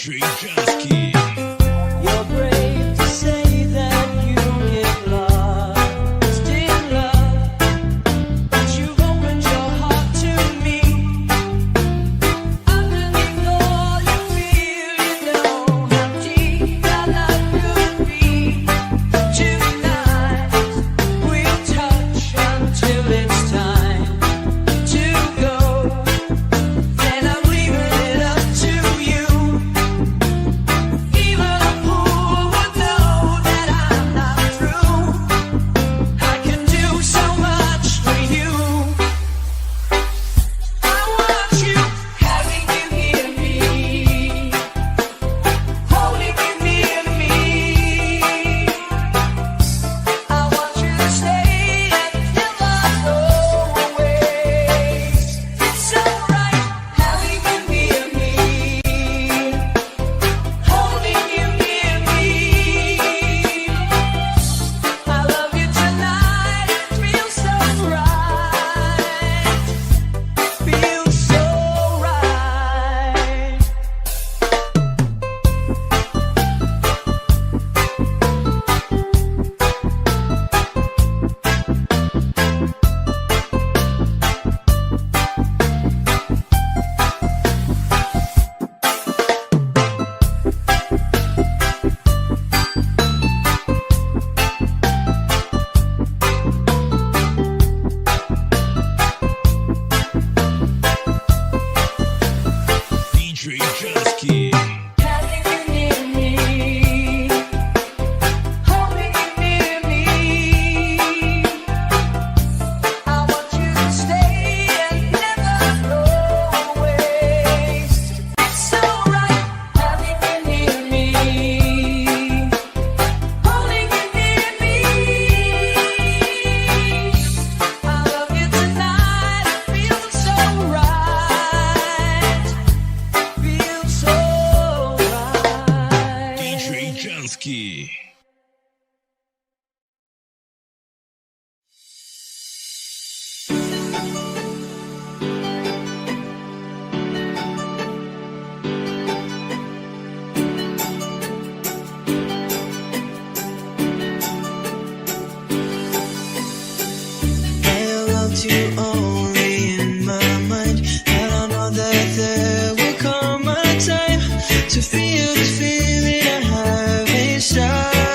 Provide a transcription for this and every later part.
DJ Jusky. You're brave to say that you get lost in love, but you've opened your heart to me. Underneath all you feel, you know how deep our love could be. Tonight we'll touch until it's time to go. And I'm leaving it up to you. Even a fool would know that I'm not through. I can do so much for you. I want you, having you near me, holding you near me. I want you to stay until I go away. It's so right, having you near me, holding you near me. I love you tonight, it feels so right, feels so right. DJ Jusky. Having you near me, holding you near me. I want you to stay and never go away. It's so right, having you near me, holding you near me. I love you tonight, it feels so right, feels so right. DJ Jusky. I loved you only in my mind, and I know that there will come a time to feel the feeling I have inside.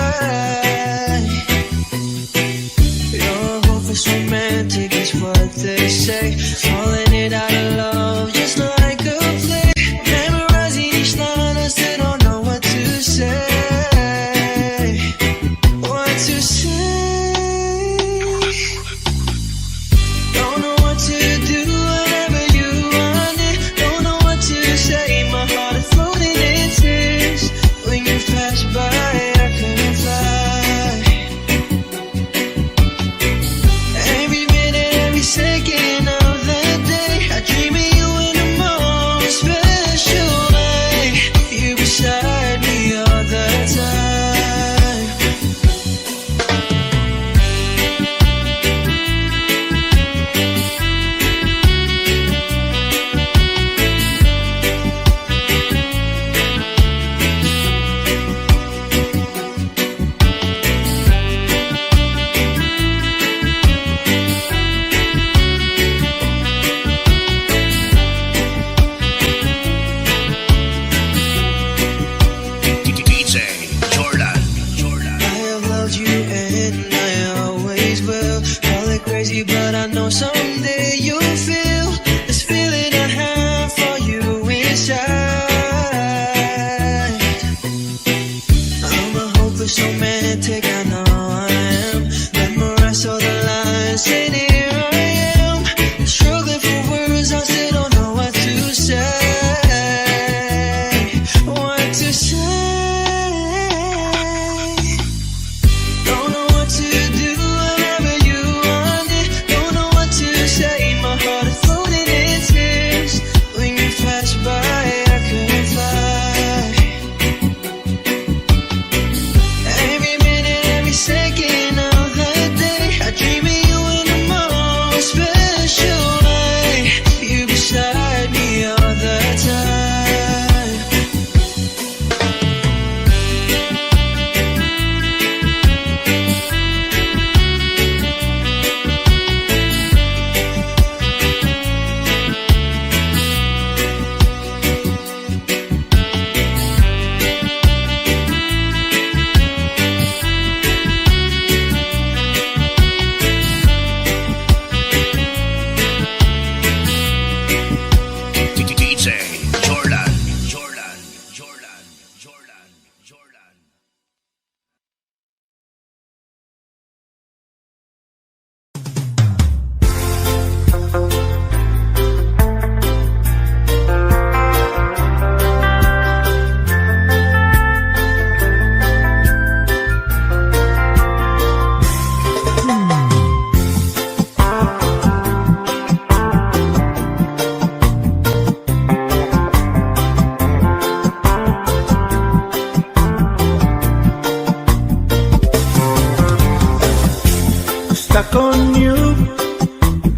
stuck on you.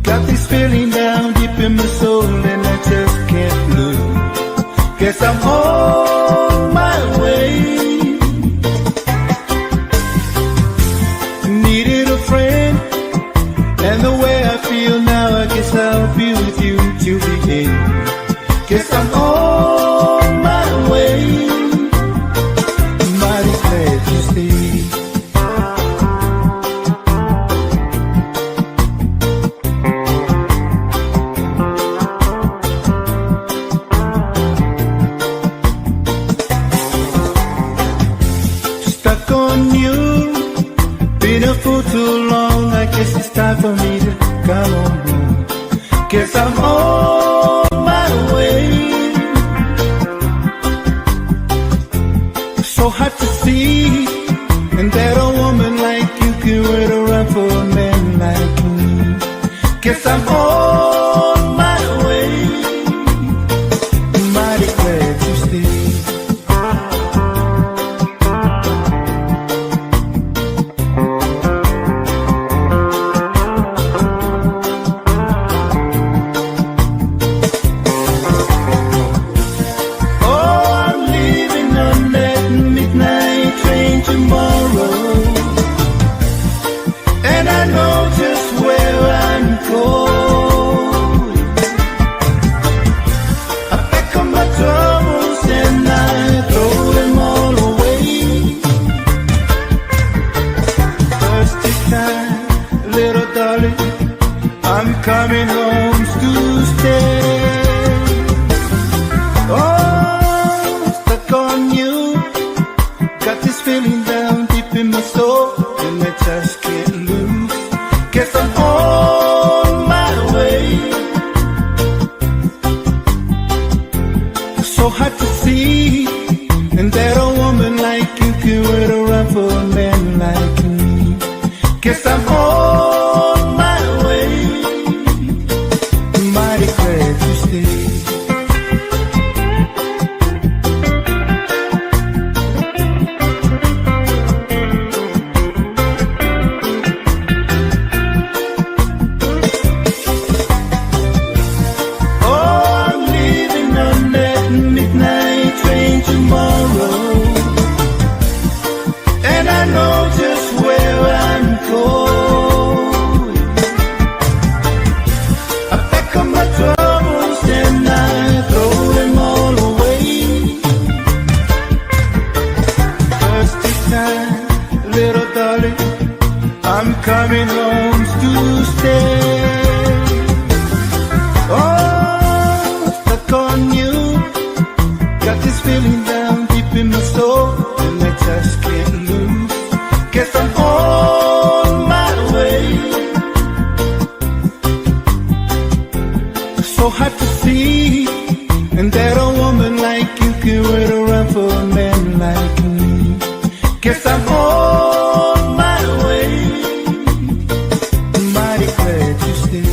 Got this feeling down deep in my soul and I just can't lose. Guess I'm on my way. Needed a friend, and the way I feel now, I guess I'll be with you till the end. Guess I'm on my way. Mighty glad you stayed. Stuck on you, been a fool too long. I guess it's time for me to come on home. Guess I'm on my way. So hard to see, and that a woman like you can wait around for a man like me. Guess I'm on my way. Mighty glad you stayed. I'm coming home to stay. Oh, stuck on you. Got this feeling down deep in my soul, and I just can't lose. Guess I'm on my way. So hard to see, and that a woman like you can wait around for a man like me. Guess I'm on my way. Mighty glad you stayed. Oh, I'm leaving on that midnight train tomorrow, and I know just where I'm going. I pack up my troubles and I throw them all away. Just this time, little darling, I'm coming home to stay. Oh, stuck on you. Got this feeling down deep in my soul, and I just can't lose. Guess I'm on my way. So hard to see, and that a woman like you can wait around for a man like me. Guess I'm on my way. Mighty glad you stayed.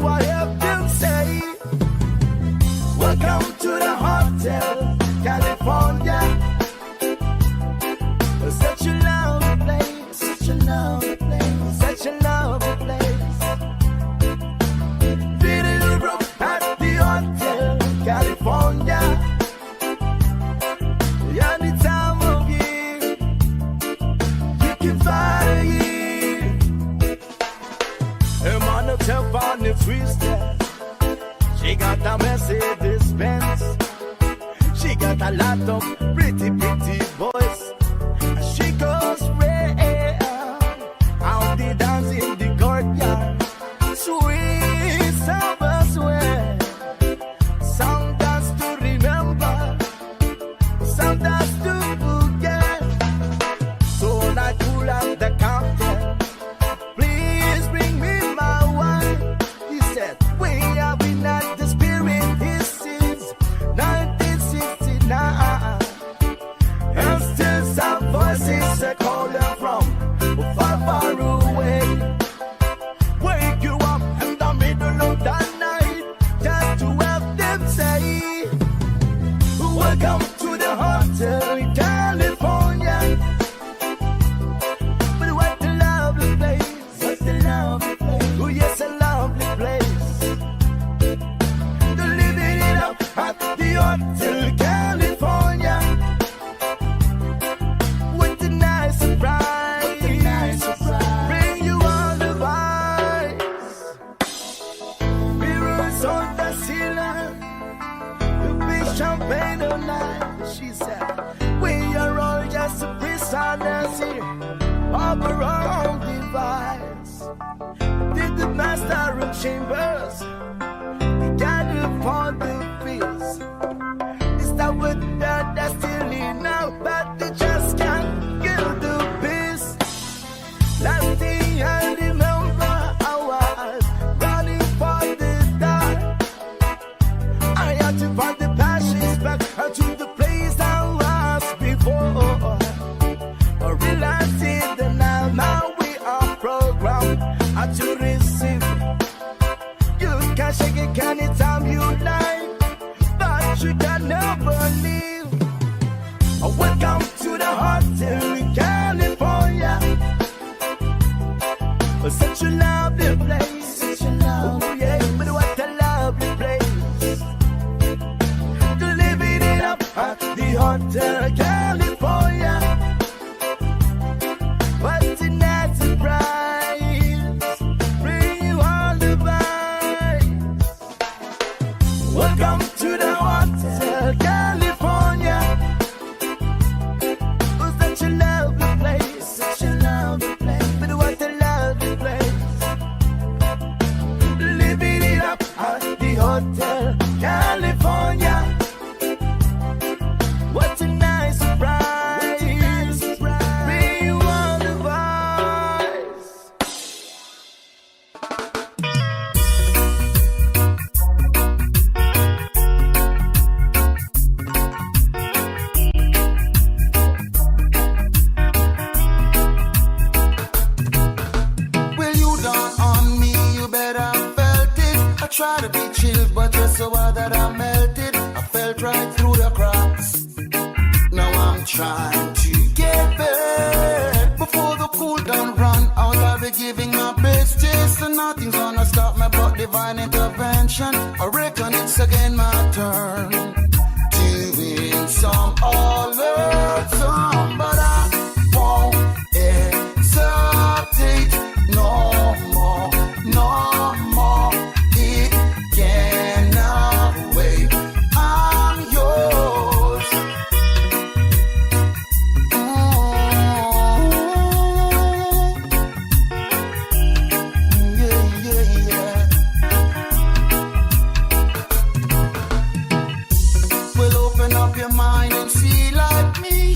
I have to say, welcome to the Hotel California. Such a lovely place, such a lovely place, such a lovely place. Little room at the Hotel California. Any time of year, you can find it here. I'm on the top on the freestyle. She got a Mercedes Benz. She got a lot of pretty boys. She goes rare out the dance in the courtyard. Sweet summer sweat. Some dance to remember, some dance to forget. So when I pull up the cocktail, please bring me my wine. He said, we have been at the spirit this since 1969. And still some voices are calling from far, far away. Wake you up in the middle of the night just to have them say, welcome to the Hotel in California. But what a lovely place, what a lovely place. Oh yes, a lovely place. They're living it up at the Hotel California. With a nice surprise, bring you all the vibes. Mirrors on the ceiling, the big champagne all night. She said, we are all just prisoners here of our own device. Did the master of chambers, we gather for the peace. Is that what they're still in now? But they just can't get the peace. Last thing I remember, I was running for the dark. I had to find the passions back to the place I was before. I realized it that now we are programmed to receive. You can shake it anytime you like, but you can never leave. Welcome to the Hotel in California. Such a lovely place, such a lovely place. Yeah, but what a lovely place. To living it up at the Hotel California. What's a nice surprise, bring you all the vibes. Welcome to the Hotel California. Oh, such a lovely place, such a lovely place. But what a lovely place. Living it up at the Hotel California. What a nice surprise, bring you all the vibes. Well, you done on me, you better felt it. I try to be chill, but you're so hard that I melted. I felt right through the cracks. Now I'm trying to get back before the cool down run out. I'll be giving my best, yes, and nothing's gonna stop me but divine intervention. I reckon it's again my turn to win some, all learn some, but I won't hesitate no more, no more. It cannot wait. I'm yours. Yeah. Well, open up your mind and see like me.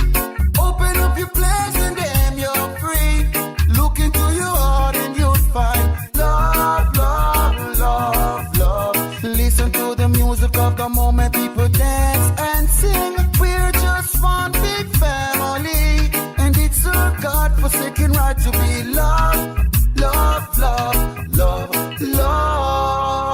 Open up your plans and then you're free. Look into your heart and you'll find love, love, love, love. Listen to the music of the moment, people dance and sing. We're just one big family, and it's a God-forsaken right to be loved, love, love, love, love.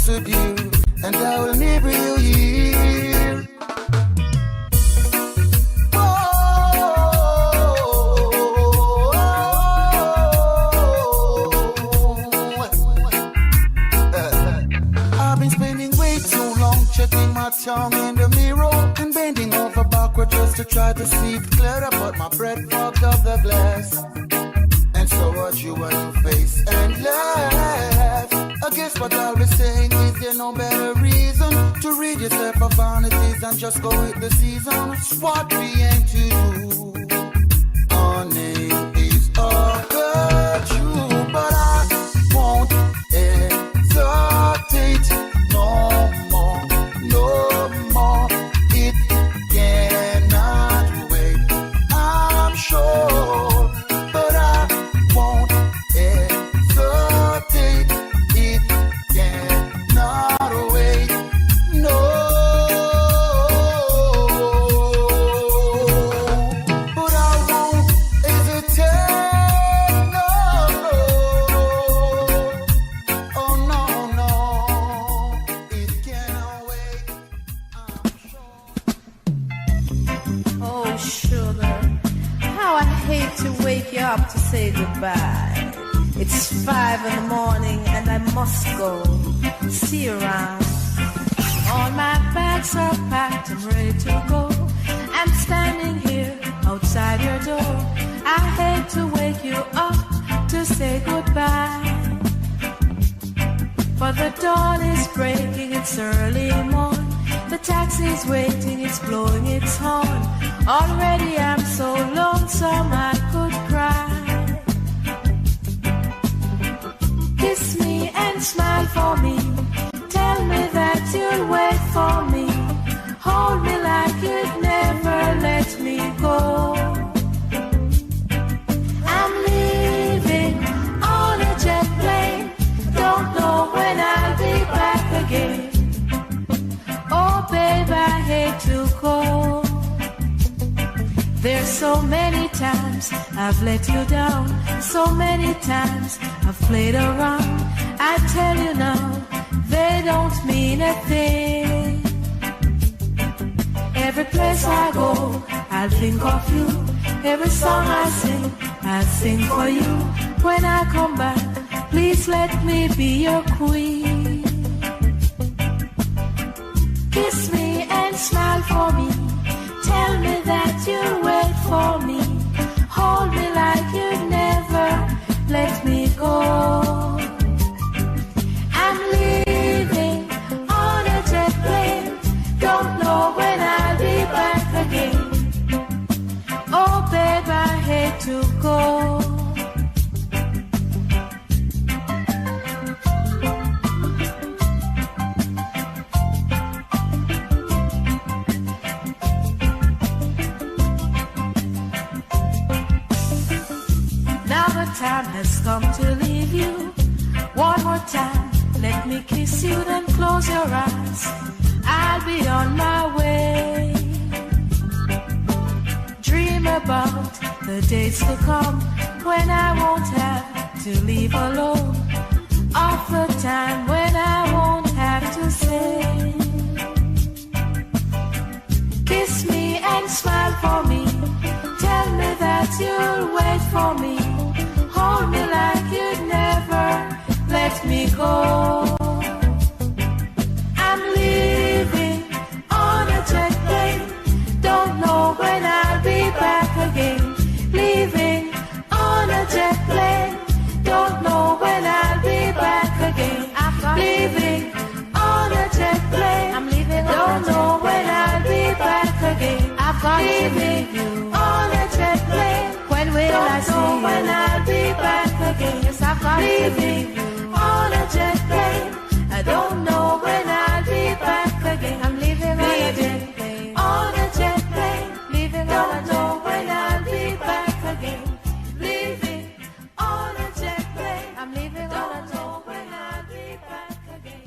disappear, and I will never hear. I've been spending way too long checking my tongue in the mirror and bending over backward just to try to see it clearer, but my breath fogged up the glass. And so what you want to face and laugh. I guess what I'll be saying is there no better reason to rid yourself of vanities and just go with the season. It's what we aim to do. Our name is a virtue, but I won't hesitate no more, no more. It cannot wait, I'm sure, but I won't hesitate. It cannot wait, no. But I won't hesitate, no. Oh no, no, it cannot wait, I'm sure. Oh, sugar, how I hate to wake you up to say goodbye. It's 5 in the morning and I must go. See you around. All my bags are packed and ready to go. I'm standing here outside your door. I hate to wake you up to say goodbye. But the dawn is breaking, it's early morn. The taxi's waiting, it's blowing its horn. Already I'm so lonesome I could cry. Kiss me and smile for me. Tell me that you'll wait for me. Hold me like you'd never let me go. I'm leaving on a jet plane. Don't know when I'll be back again. Oh, babe, I hate to go. There's so many times I've let you down. So many times I've played around. I tell you now, they don't mean a thing. Every place I go, I'll think of you. Every song I sing, I'll sing for you. When I come back, please let me be your queen. Kiss me and smile for me. Tell me that you'll wait for me. Hold me like you'd never let me go. I'm leaving on a jet plane. Don't know when I'll be back again. Oh, babe, I hate to go. Time has come to leave you. One more time, let me kiss you, then close your eyes. I'll be on my way. Dream about the days to come when I won't have to leave alone. Of the time when I won't have to say. Kiss me and smile for me. Tell me that you'll wait for me. Hold me like you'd never let me go. I'm leaving on a jet plane. Don't know when I'll be back again. Leaving on a jet plane. Don't know when I'll be back again. Leaving on a jet plane. I'm leaving. Don't know when I'll be back again. I've got leaving you on a jet plane. When will I see you? When I'll be back again. Yes, I've got leaving you on a jet plane. I don't know when I'll be back again. I'm leaving on a jet plane. On a jet plane. Leaving on a jet plane. Don't know when I'll be back again. Leaving on a jet plane. I'm leaving on a jet plane. Don't know when I'll be back again.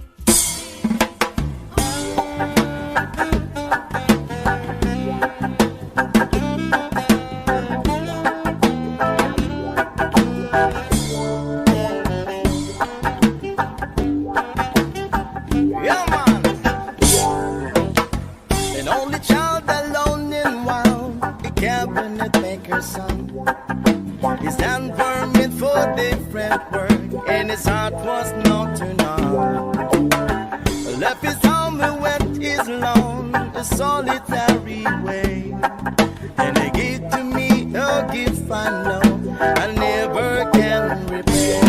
and his heart was not turned on. Left his home and went his lone, a solitary way. And he gave to me a gift I know I never can repay.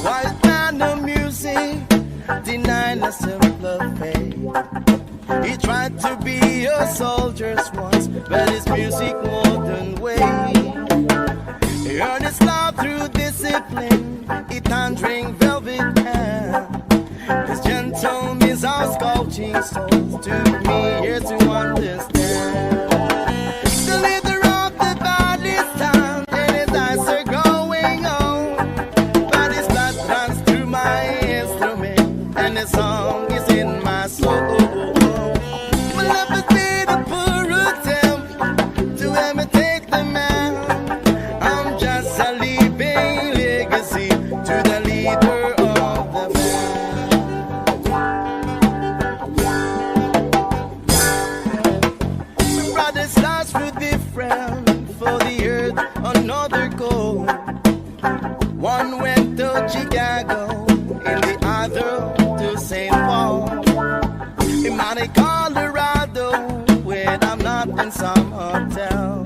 White man of music, denying a simpler faith. He tried to be a soldier's once, but his music modern way. He earned his love through discipline, he thundering velvet hair. His gentle means our sculpting souls took me years to understand. The leader of the body stand, and his eyes are going on. But his blood runs through my instrument, and his song is in my soul. My love has been a poor attempt to imitate the man. I'm just a living legacy to the leader of the band. My brother's lives were different, for the earth another goal. One went to Chicago and the other to St. Paul. In Monte Colorado, when I'm not in some hotel,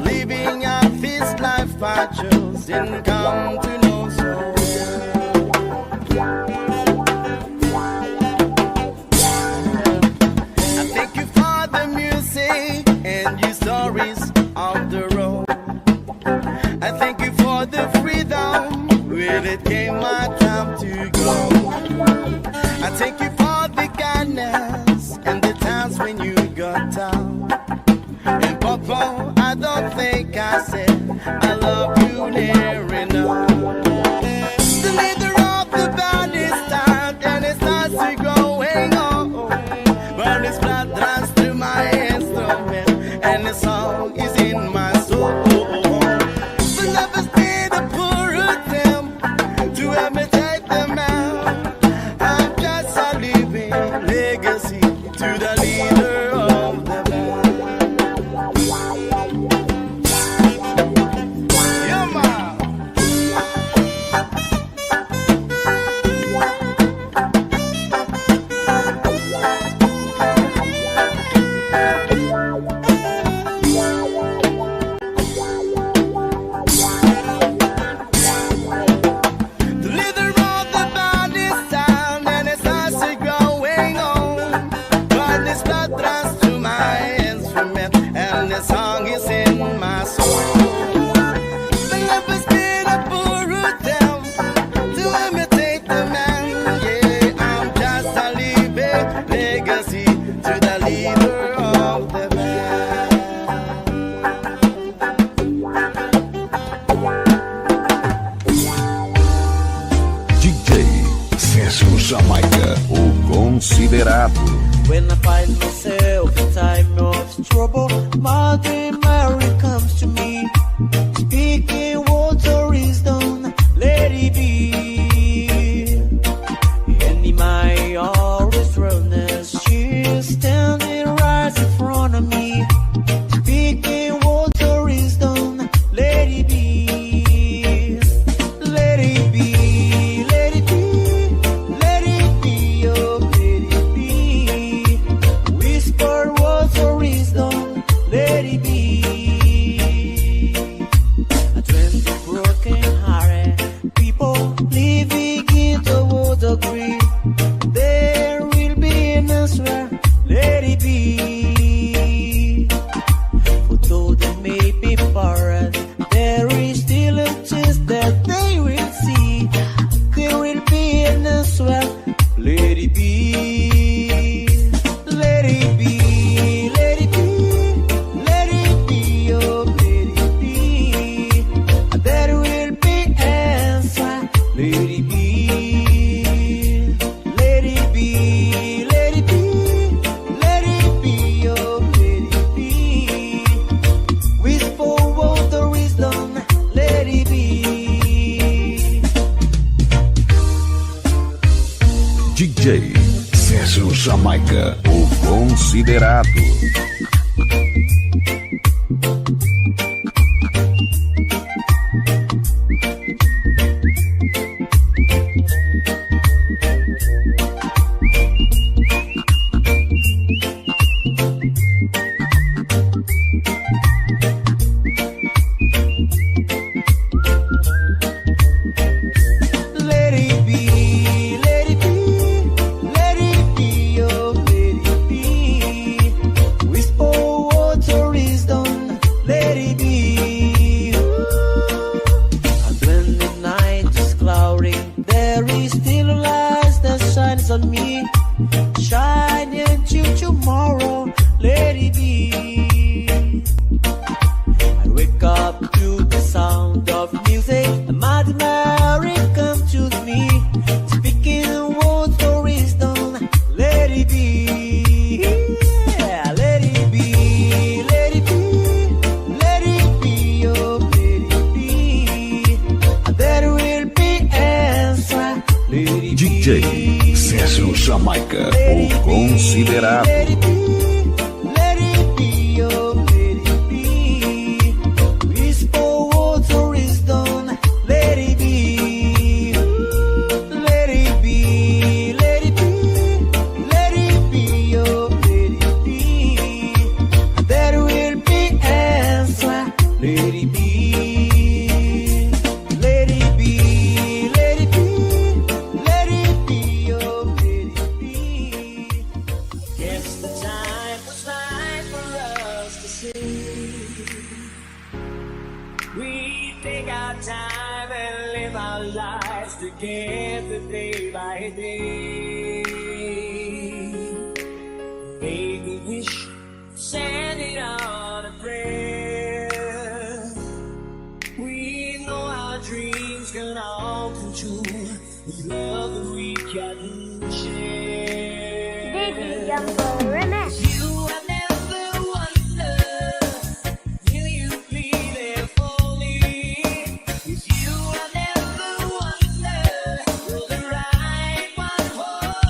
living out this life I chose, didn't come to know so well. I thank you for the music and your stories on the road. I thank you for the freedom when it came my time to go. I thank you for the kindness and the times when you got down. And Papa, I don't think I said I love you near enough. The leader of the band is tired and it starts to growing old. But his blood runs through my instrument and the song is in my soul. The love has been a poor attempt to imitate the man. I'm just a living legacy to the leader of the band. Yeah, man. The leader of the band is down and it starts to growing old. But this blood runs through my instrument and the song is in my soul. The love has been a poor attempt to imitate the man. Yeah, I'm just a living legacy to the leader of the band. DJ César Jamaica, o considerado. When I find myself in time of trouble, Mother Mary comes to me, speaking words of wisdom, let it be. And in my always roughness, she's standing right in front of me, speaking words of wisdom, let it be. Let it be, let it be, let it be, oh, let it be. Whisper words of wisdom, let it be. A 20 broken hearted people living in the world agree. There will be an answer, let it be. For though they may be foreign, there is still a chance that they will see. There will be an answer, let it be. Let it be, let it be, let it be, oh, let it be. There will be answer, let it be. Let it be, let it be, let it be, oh, let it be. Whisper words of wisdom, let it be. DJ César Jamaica, o considerado. Let it be, let it be, let it be, oh, let it be. Whisper water is done, let it be. And when the night is cloudy, there is still a light that shines on me. Shine into tomorrow, let it be. I wake up to the sound of music, a mighty Mary come to me, speaking words for wisdom, let it be. Yeah, let it be, let it be, let it be, oh, let it be. There will be answer, let it be. DJ Sérgio Jamaica, o considerado. Let it be, oh, let it be. Whisper words of wisdom, let it be. Let it be, let it be, let it be, oh, let it be. There will be answer, let it be. Let it be, let it be, let it be, oh, let it be. Guess the time was right for us to see. We take our time and live our lives together day by day. Make a wish, send it on a prayer. We know our dreams can all come true with love that we can share. Baby Jumbo Remix. You have never wondered, will you be there for me? If you have never wondered, will the right one hold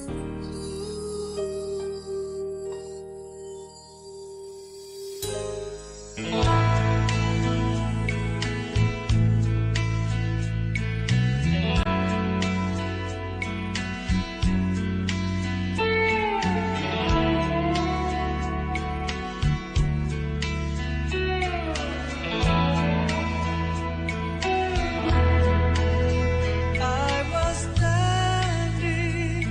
I was standing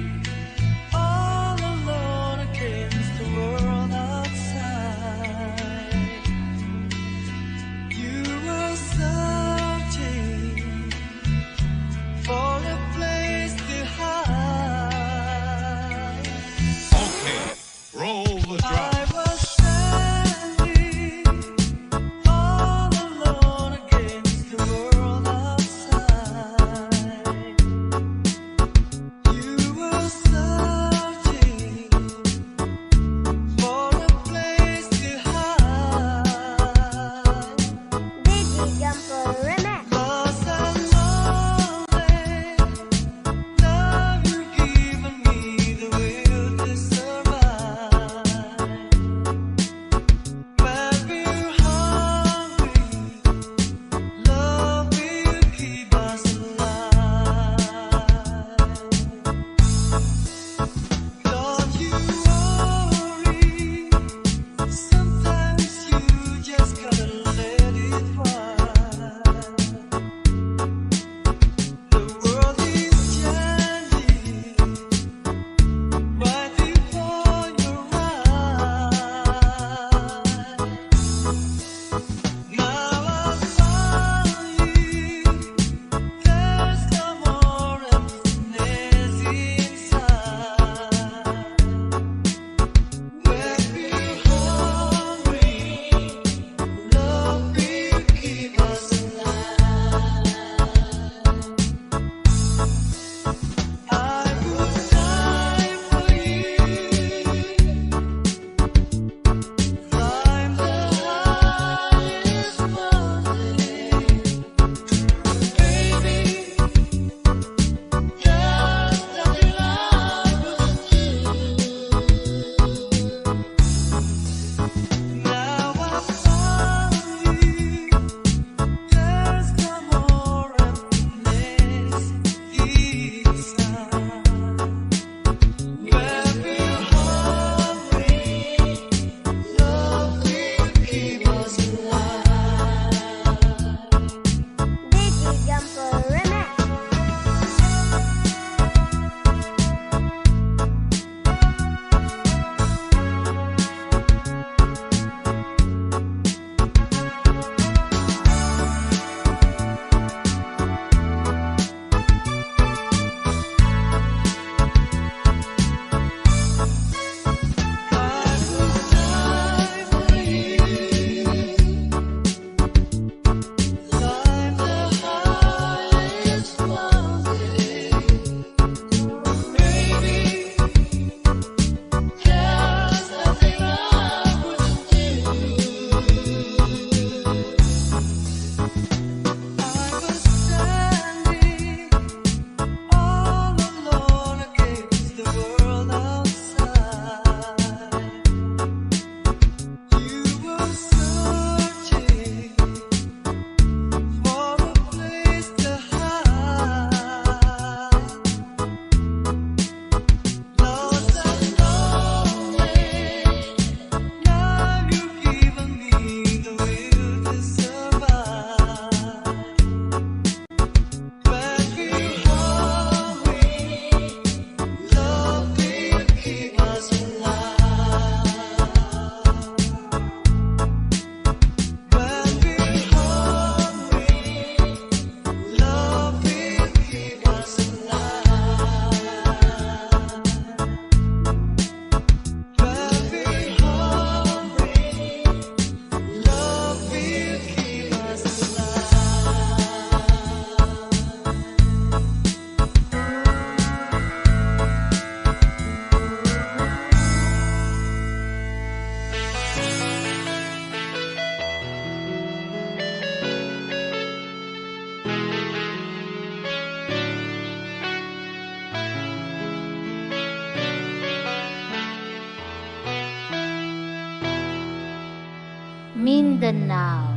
Mindanao.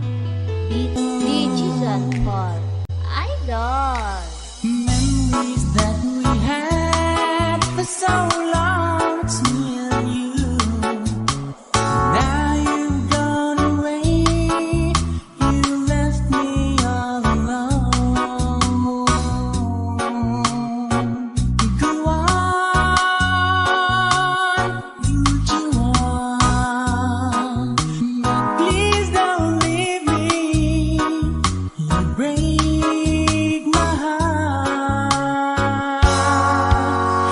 Beaches and Fall. Idol. Memories that we had for so long, it's me and you. Now you've gone away, you left me all alone. Go on, you do on, but please don't leave me. You break my heart.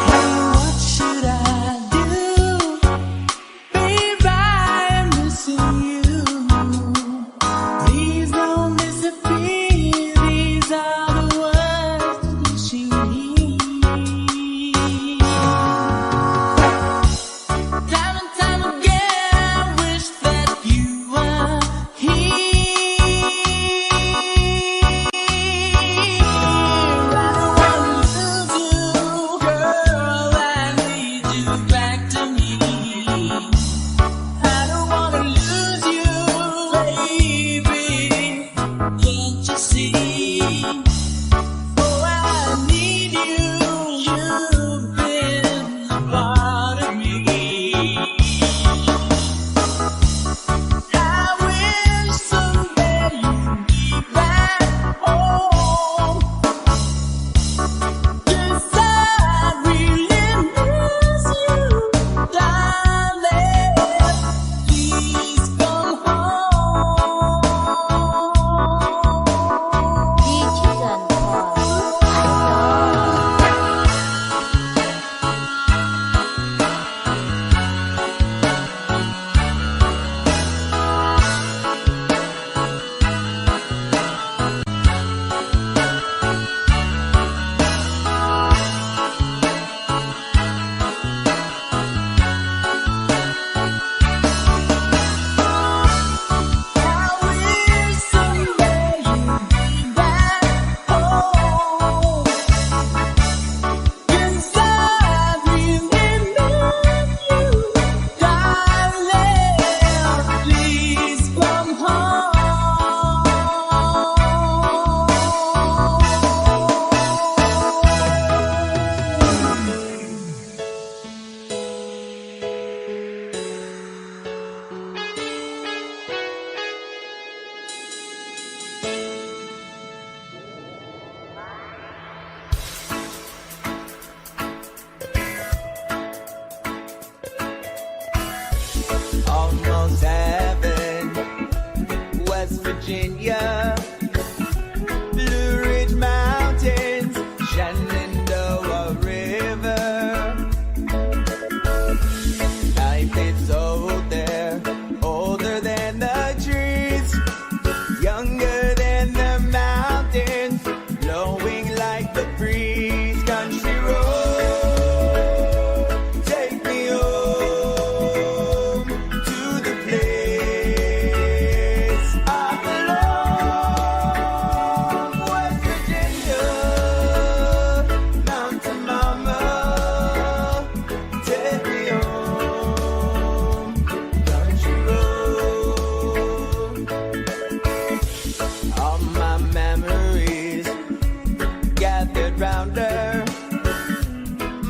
Hey, what should I do? Babe, I'm missing you. Please don't disappear. These are the words that you hear. Time and time again, I wish that you were here. I don't wanna lose you, girl. I need you back to me. I don't wanna lose you, baby. Can't you see? Oh, I need you. You've been a part of me. I wish someday you'd be back home. 'Cause I really miss you, darling. Please come home. Beaches and Fall. Idol. I wish someday you'd be back home. 'Cause I really miss you, darling. Please come home. Almost heaven, West Virginia, Blue Ridge Mountains, Shenandoah River. Life is old there, older than the trees, younger than the mountains, blowing like the breeze. Country road, take me home to the place I belong. West Virginia, Mountain Mama, take me home. Country road. All my memories gathered round her.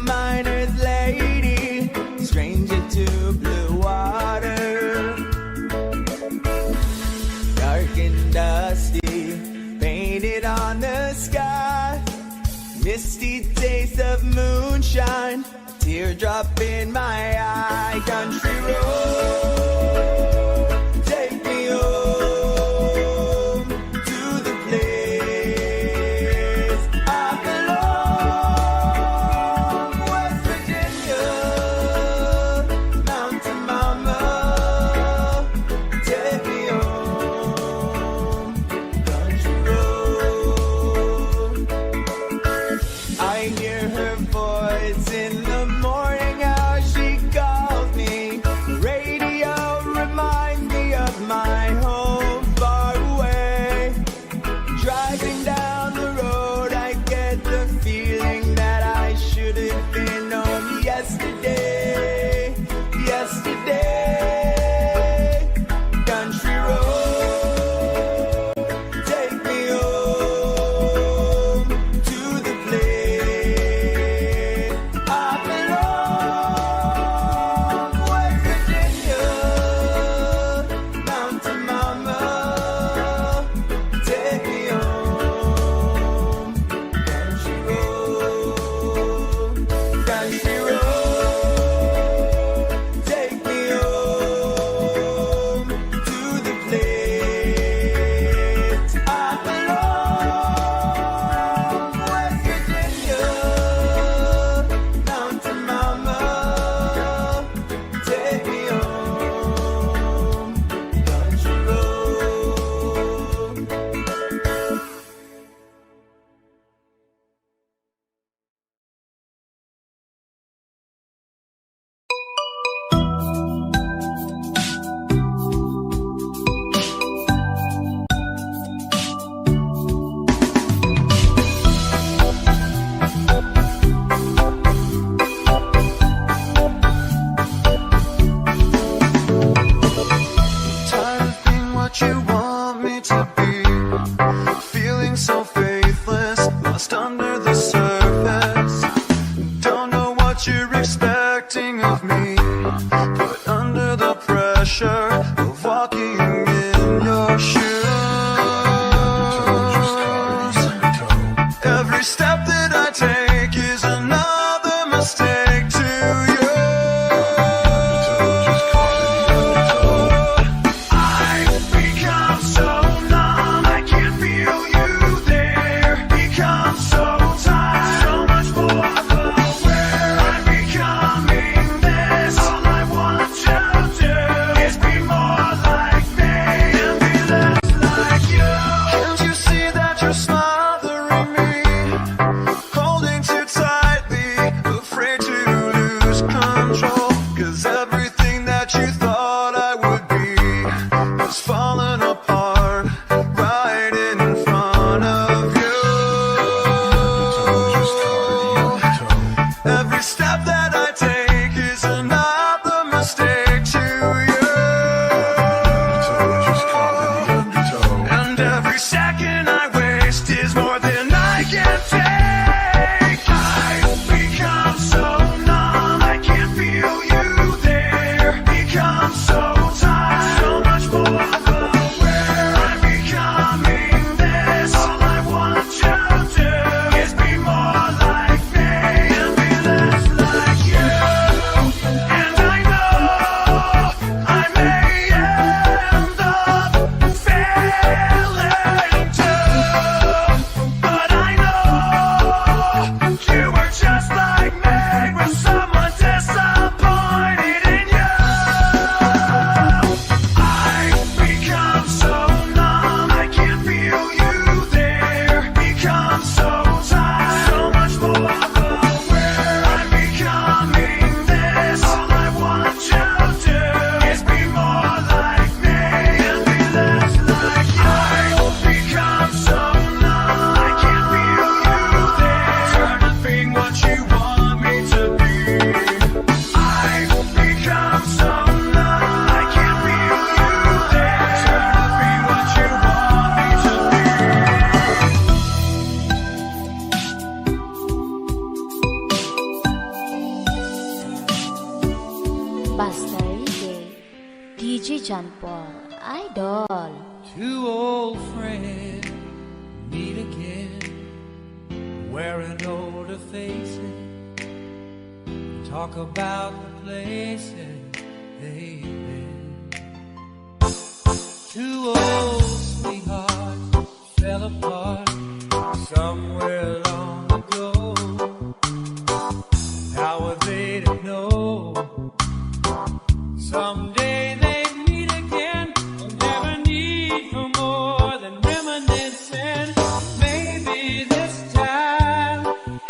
Miner's lady, stranger to blue water. Dark and dusty, painted on the sky. Misty taste of moonshine, teardrop in my eye. Country road, take me home to the place I belong. West Virginia, Mountain Mama, take me home. Country road. I hear her voice in the morning, how she calls me. expecting of me, but under the pressure of walking in your shoes, every step that I take is another mistake to you. I've become so numb, I can't feel you there. Become so tired, so much more aware. I'm becoming this. All I want to do is be more like me and be less like you. Can't you see that you're smothering me, holding too tightly, afraid to lose control? 'Cause everything that you thought I would be has fallen apart right in front of you. Every step that I take is another mistake to you. And every second I waste is more than I can take. I've become so numb, I can't feel you there. Become so tired, so much more aware. I'm becoming this. All I want to do is be more like me and be less like you. And I know I may end up failing too, but I know you were just like me, with someone disappointed in you. I've become so numb, I can't feel you there. Become so tired, so much more aware. I'm becoming this. All I want to do is be more like me and be less like you. I've become so numb, I can't feel you there. Turn to being what you want me to be. I've become so numb, I can't feel you there. Turn to being what you want me to be. Basta Reggae, DJ John Paul, Idol. Two old friends meet again, wearing older faces, talk about the places they've been. Two old sweethearts fell apart somewhere long ago. How were they to know? Someday they meet again, will never need for more than reminiscing. Maybe this time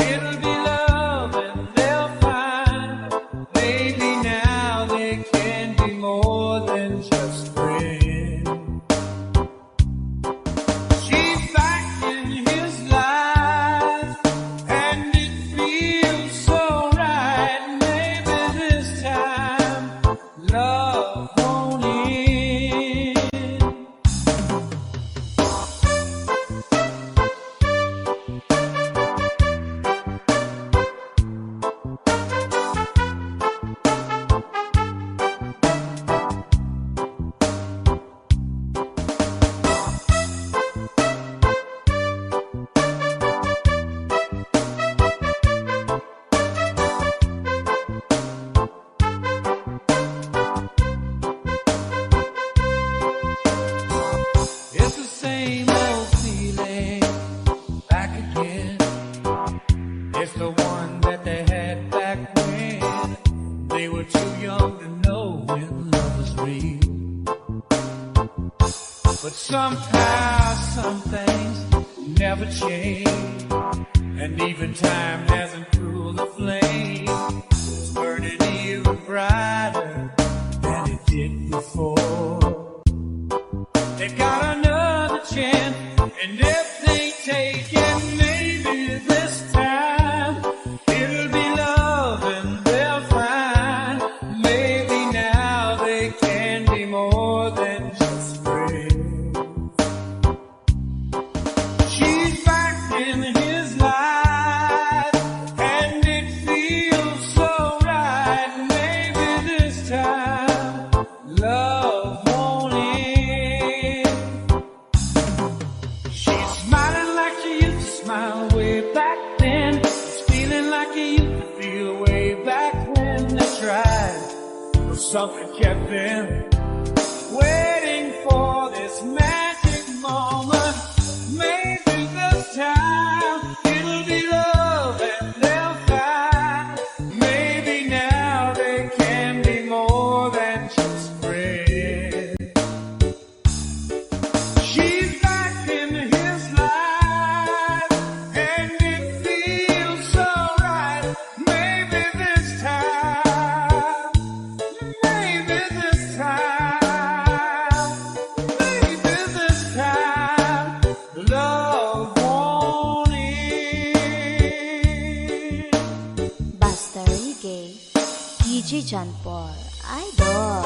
it'll be love and they'll find. Maybe now they can be more than just friends. She's back in his life, and it feels so right. Maybe this time love won't end. It's the same old feeling back again. It's the one that they had back when they were too young to know when love was real. But somehow some things never change, and even time hasn't cooled the flame. It's burning even brighter than it did before. They got another chance, and if they take it, maybe this time it'll be love and they'll find. Maybe now they can be more than just friends. She's back in his life, and it feels so right. I tried, but something kept them waiting for this magic moment. Maybe this time it'll be love and they'll find. Maybe now they can be more than just friends. She's back in his life and it feels so right. Maybe this time, maybe this time, maybe this time, love won't end. Basta Reggae, DJ John Paul, Idol.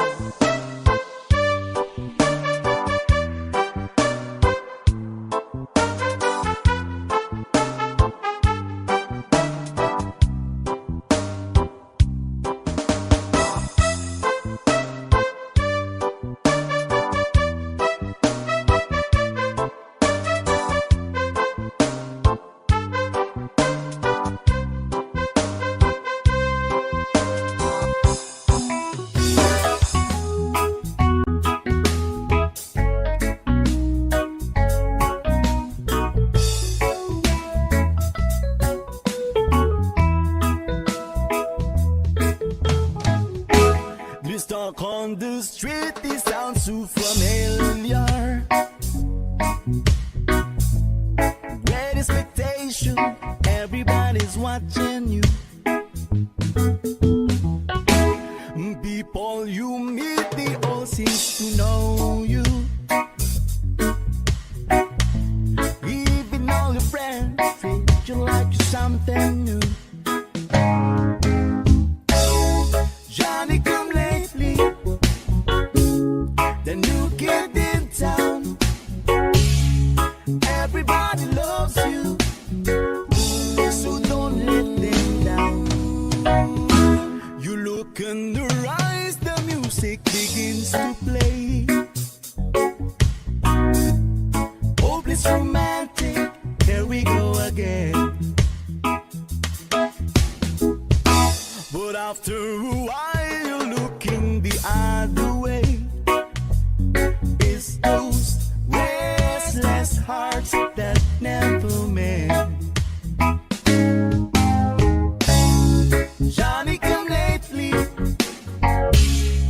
This talk on the street, this sounds so familiar. Great expectation, everybody's watching you. People you meet, they all seem to know you. Even all your friends treat you like you're something new. Johnny come lately, the new kid in town. Everybody loves you, so don't let them down. You look in their eyes, the music begins to play. Hopeless romantic, here we go again. But after a while, you're looking the other way. It's those restless hearts that never met. Johnny come lately,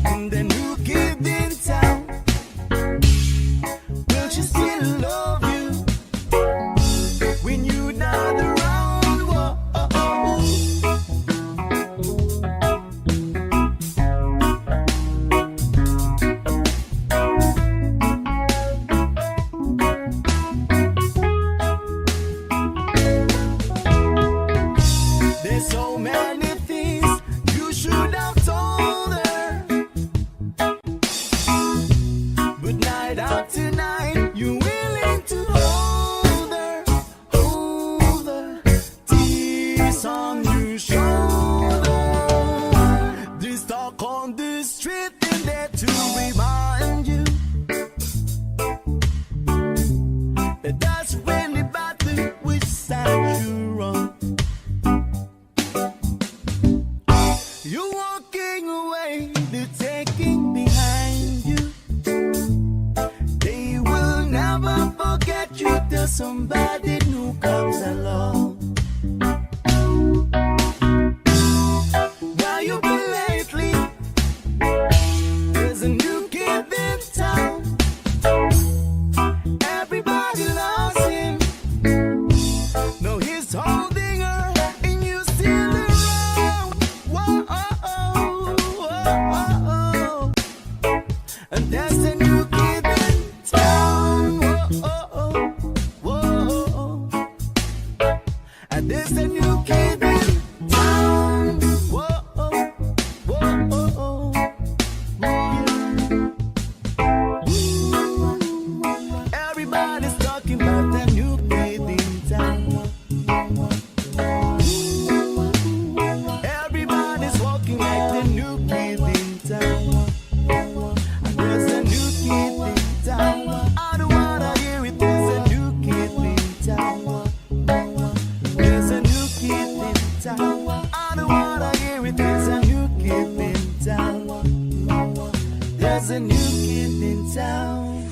and the new kid in town. Will she still love you when you're not around? Whoa. There's so many things you should have told her, but night after night you're willing to hold her, tears on your shoulder. This talk on the street is there to remind you that that's really matter which side you're on. You're walking away, they're taking behind you. They will never forget you till somebody new comes along. Now you've been lately, there's a new kid in town. Everybody loves him. No, he's holding her, and you still around. Whoa, and there's a new kid in town. Whoa, and there's a new kid in town. Whoa. Everybody's talking about the new kid in town. Everybody's walking like the new kid in town. And there's a new kid in town. I don't wanna hear it. There's a new kid in town. There's a new kid in town. I don't wanna hear it. There's a new kid There's a new kid in town.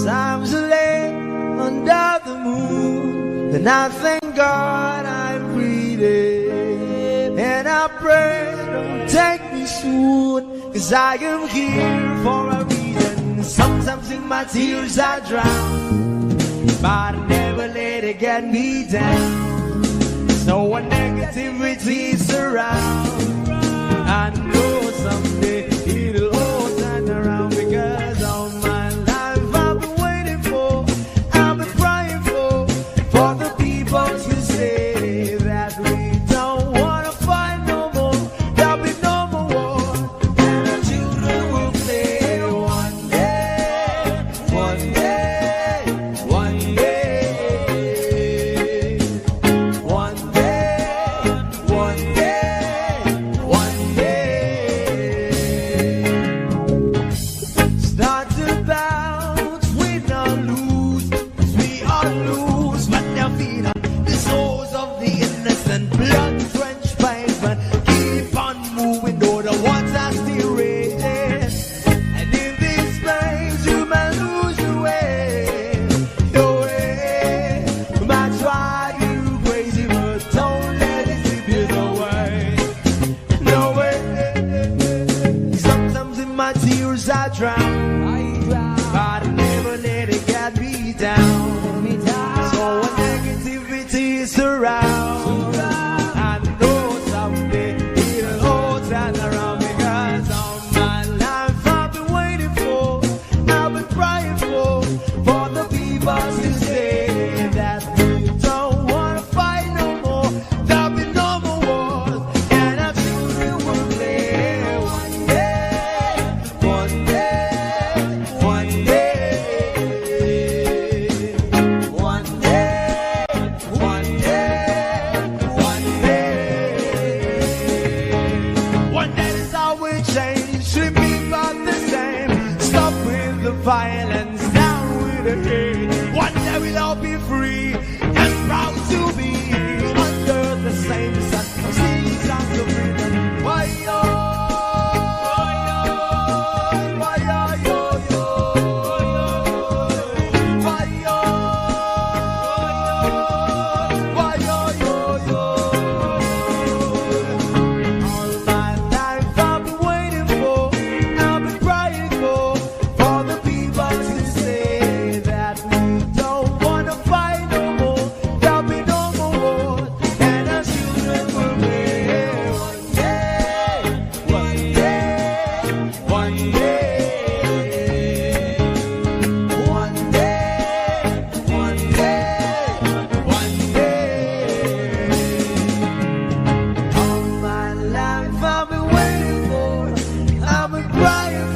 Times are late under the moon, and I thank God I'm breathing. And I pray don't take me soon, 'cause I am here for a reason. Sometimes in my tears I drown, but I never let it get me down. So when negativity surround, I know someday it'll all turn around, because all my life I've been waiting for, I've been crying for the people to say that we don't wanna fight no more, there'll be no more war, and our children will play one day, one day, one day, one day, one day, one day. Start to bounce, we don't lose, 'cause we all lose, but they'll feed on the souls of the innocent, blood-drenched pavement. Keep on moving, though the water's still raging. And in this place, you may lose your way, your way. Might drive you crazy, but don't let it slip you away. No way. Sometimes in my tears I drown, but I never let it get me down. So when negativity surrounds, I know someday it'll all turn around, because all my life I've been waiting for, I've been crying for the people to say that we don't wanna fight no more, there'll be no more wars, and our children will play one day, one day, one day, one day, one day, one day. One day is how we change, should be about the same. Stop with the violence, down with the hate. One day we'll all be free and proud to be under the same sun. Seas of the freedom. Why yo, why yo, yo, yo, why yo, why yo, yo, yo. All my life I've been waiting for, I've been crying for the people to say that we don't wanna fight no more, there'll be no more war, and our children will live one day, one day, one day, one day, one day, one day. All my life I've been waiting for, I've been crying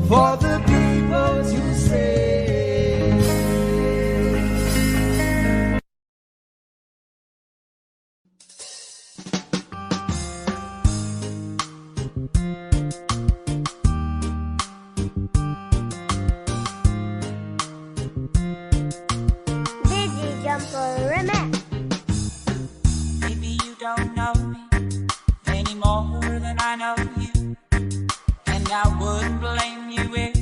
for the people to say. Digi Jumper Remix. Maybe you don't know me any more than I know you, and I wouldn't blame you if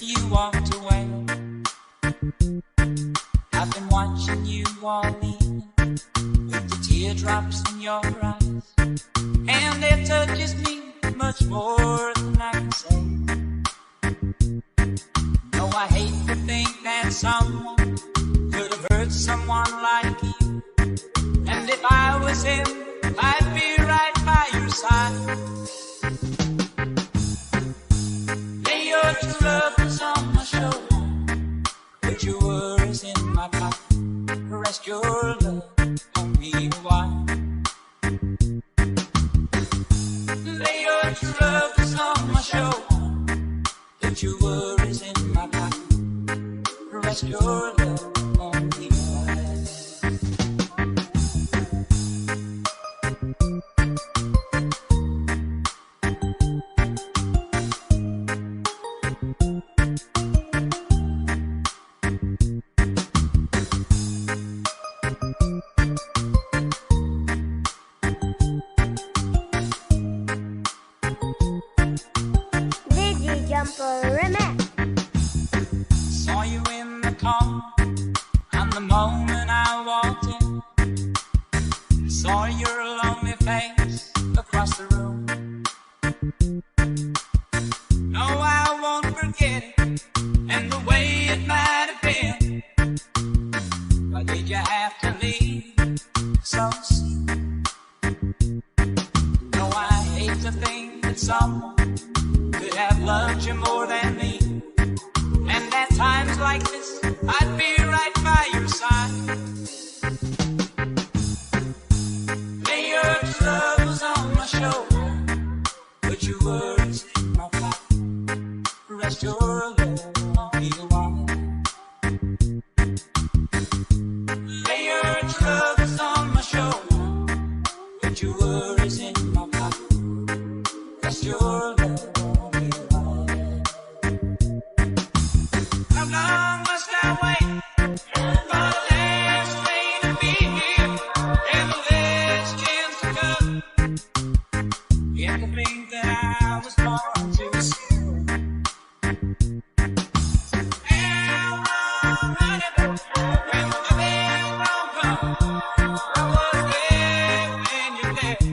you walked away. I've been watching you all evening with the teardrops in your eyes, and it touches me much more than I can say. No, I hate to think that someone could have hurt someone like you. And if I was him, I'd be right by your side. Lay your true lovers on my shoulder, put your worries in my pocket, rest your love on me a while. Lay your true lovers on my shoulder, put your worries in my pocket, rest your love on me a while. moment I walked in, saw your lonely face across the room. No, I won't forget it, and the way it might have been. Why did you have to leave so soon? No, I hate to think that someone could have loved you more than me. And at times like this, I'd be right by your side. Lay your troubles on my shoulder, put your words in my pocket, rest your love on me a while. Lay your troubles on my shoulder, put your words in my pocket, rest your love on me a while. How long must I wait for the last train to be here and the last chance to come? Yet to think that I was born too soon. How long running when the bell won't come? I was there when you left,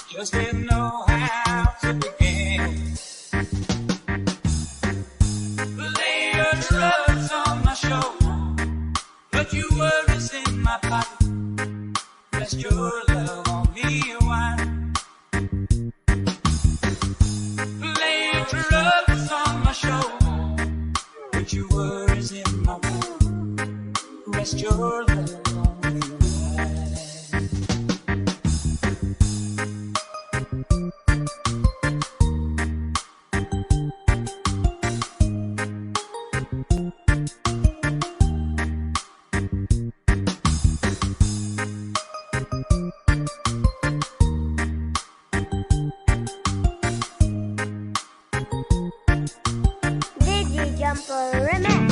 just didn't know how to begin. Lay your troubles on my shoulder, put your worries in my pocket, rest your love on me a while. Lay your troubles on my shoulder, put your worries in my pocket, rest your love on me a while. DJ Jumper Remix.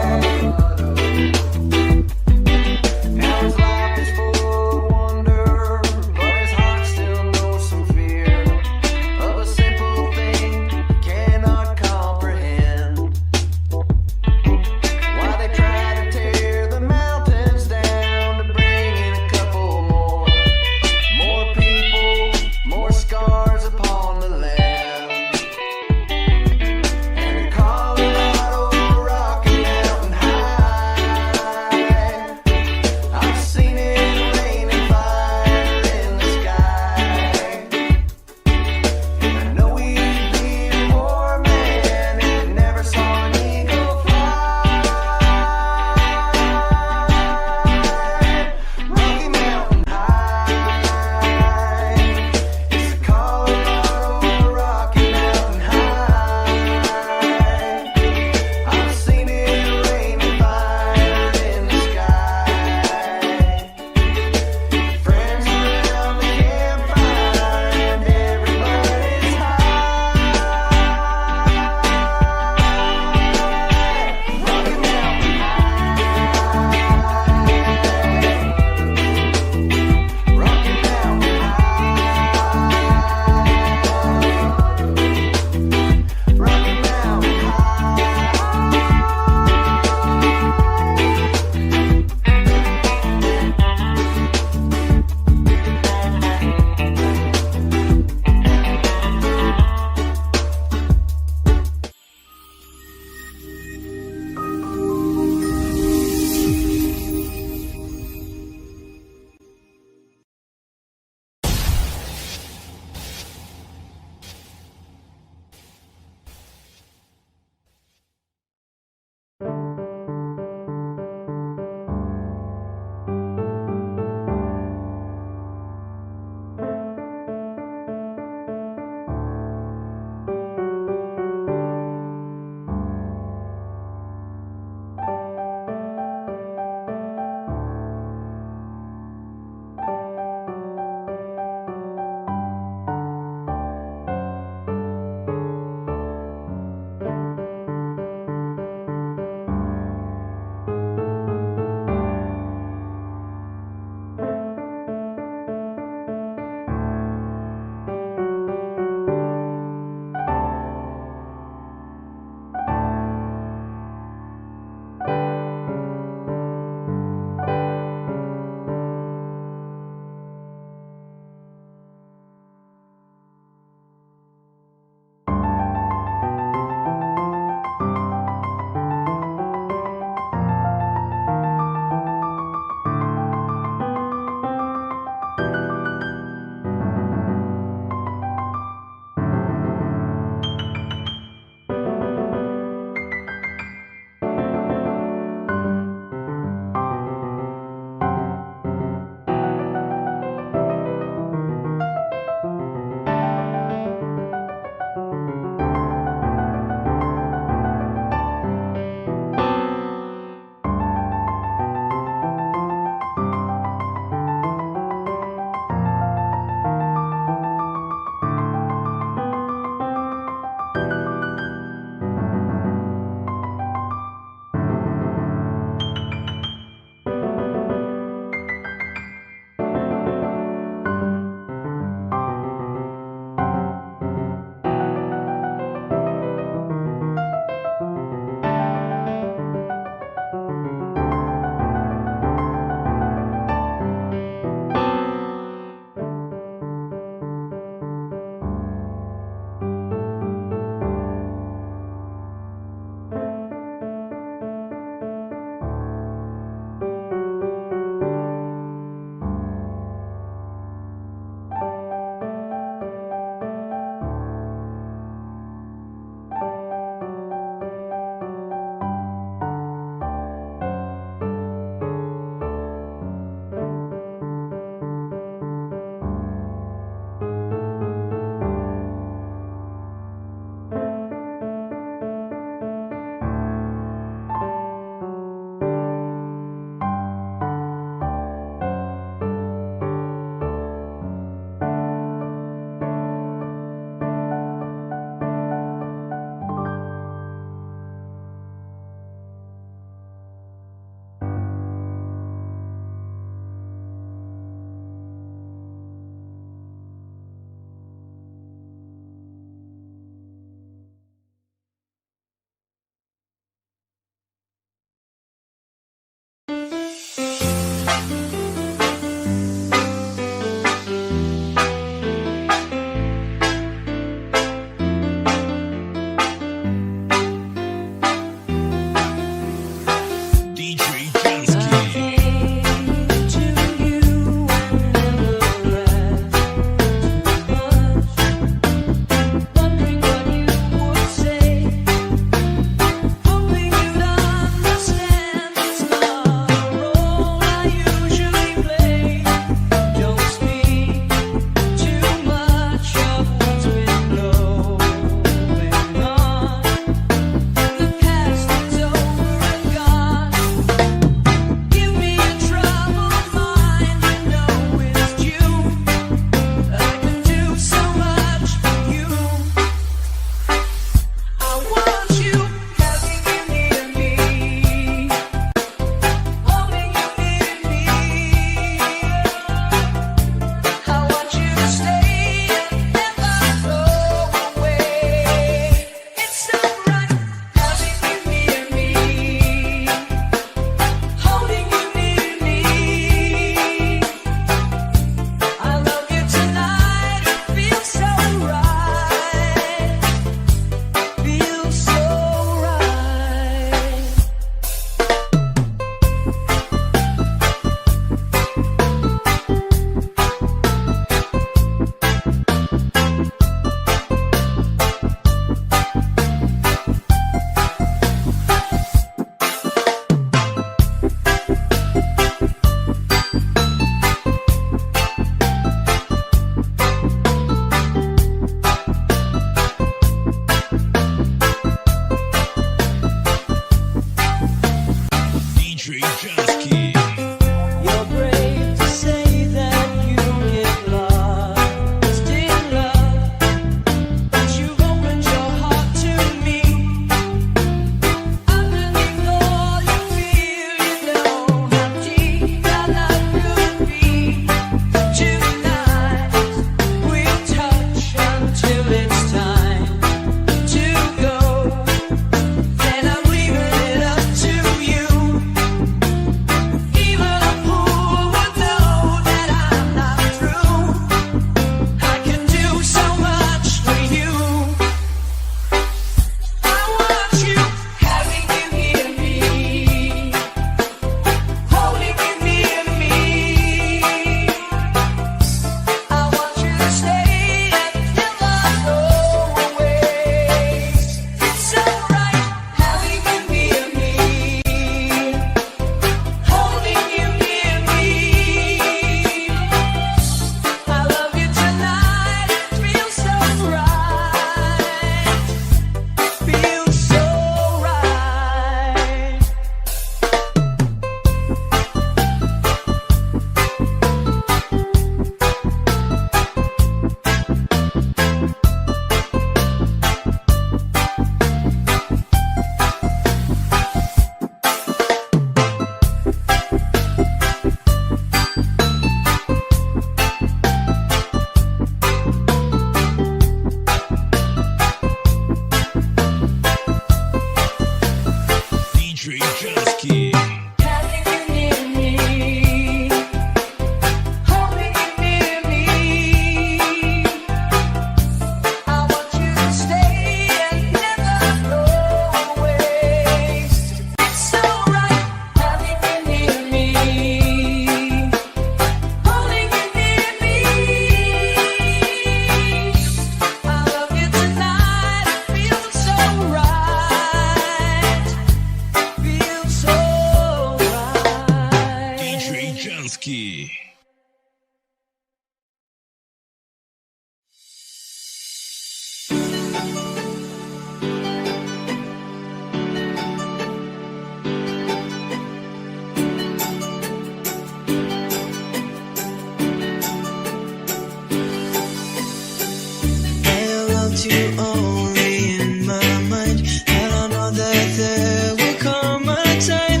felt you only in my mind. And I know that there will come a time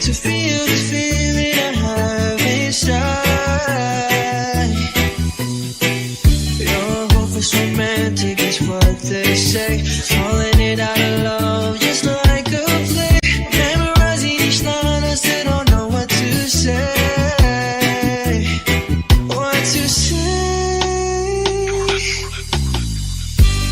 to feel this feeling I have inside. Your hope is romantic, is what they say. Falling it out of love just like a play. Memorizing each line, I still don't know what to say. What to say?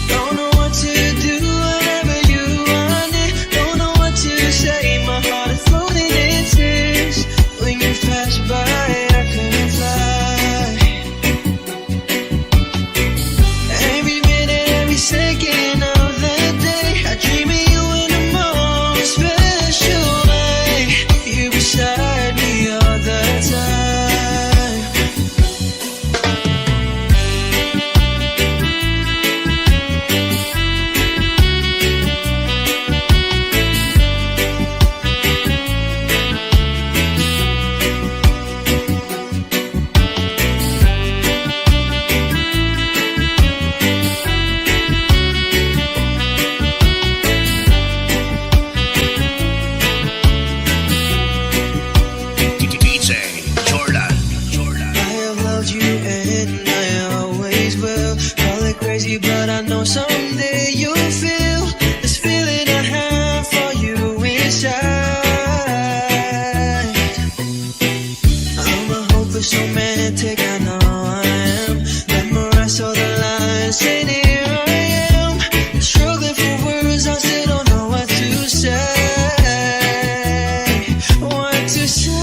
Don't know what to do whenever you want it. Don't know what to say. My heart is floating in tears. When you pass by, I couldn't fly. Every minute, every second of the day, I dream of you in the most special way. You beside me all the time. DJ Jordan. I have loved you and I always will. Call it crazy, but I know someday you'll feel this feeling I have for you inside. I'm a hopeless romantic, I know I am. Memorize all the lines, and here I am. Struggling for words, I still don't know what to say. What to say?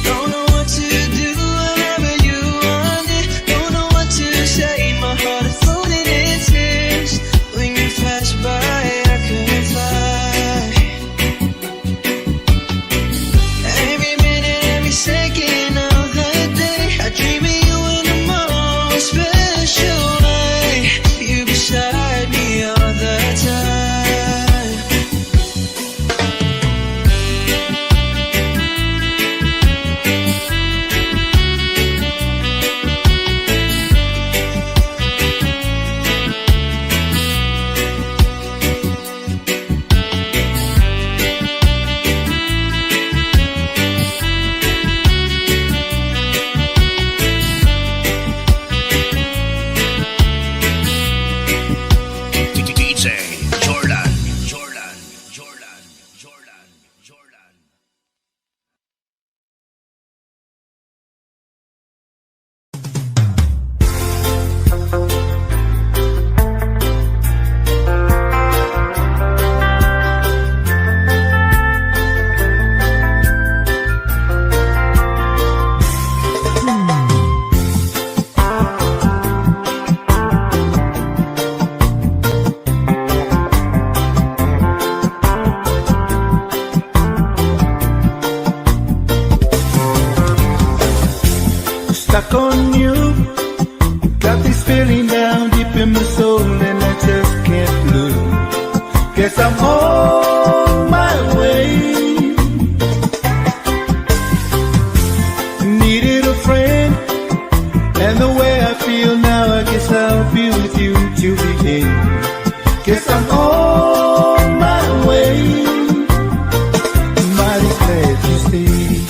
Don't know what to do whenever you want it. Don't know what to say. My heart is floating in tears. When you pass by, I couldn't fly. Every minute, every second of the day, I dream of you in the most special way. You beside me all the time. DJ Jordan. Stuck on you, got this feeling down deep in my soul and I just can't lose. Guess I'm on my way. Needed a friend, and the way I feel now, I guess I'll be with you till the end. Guess I'm on my way. Mighty glad you stayed.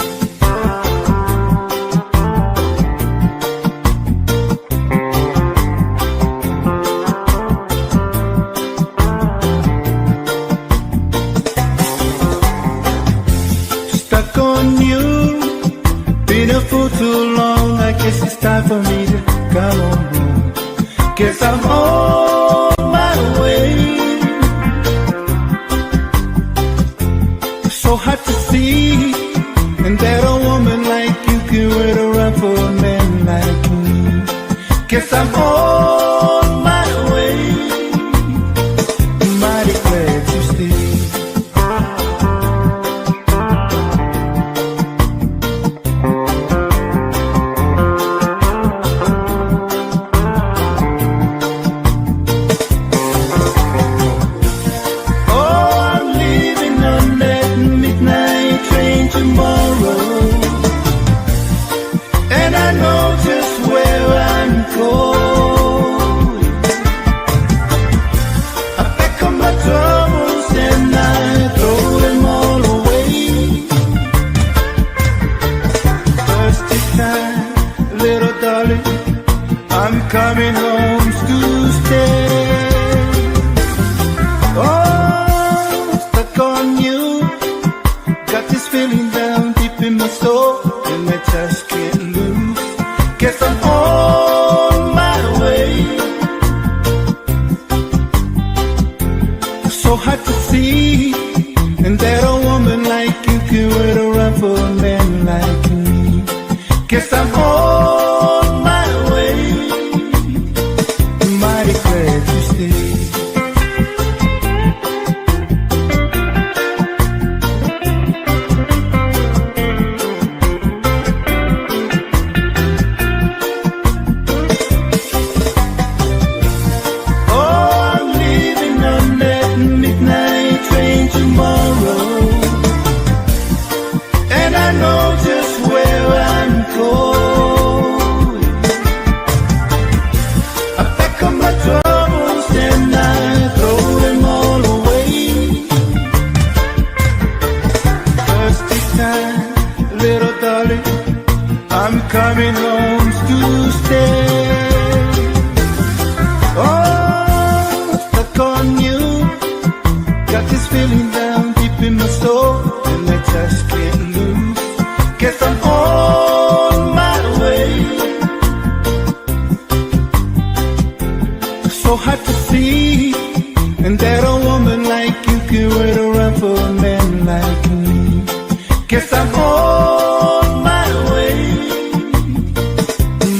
Stuck on you, been a fool too long. I guess it's time for me to come on home. Guess I'm on my way. So hard to see, and that a woman like you can wait around for a man like me. Guess I'm on my way. Mighty glad you stayed. tomorrow, and I know just where I'm going. coming home to stay. Oh, stuck on you. Got this feeling down deep in my soul, and I just can't lose. Guess I'm on my way. So hard to see, and that a woman like you can wait around for a man like me. Guess I'm on my way. Mighty glad you stayed. Coming home to stay. Oh, stuck on you. Got this feeling down deep in my soul, and I just can't lose. Guess I'm on my way. So hard to see, and that a woman like you can wait around for a man like me. Guess I'm on my way.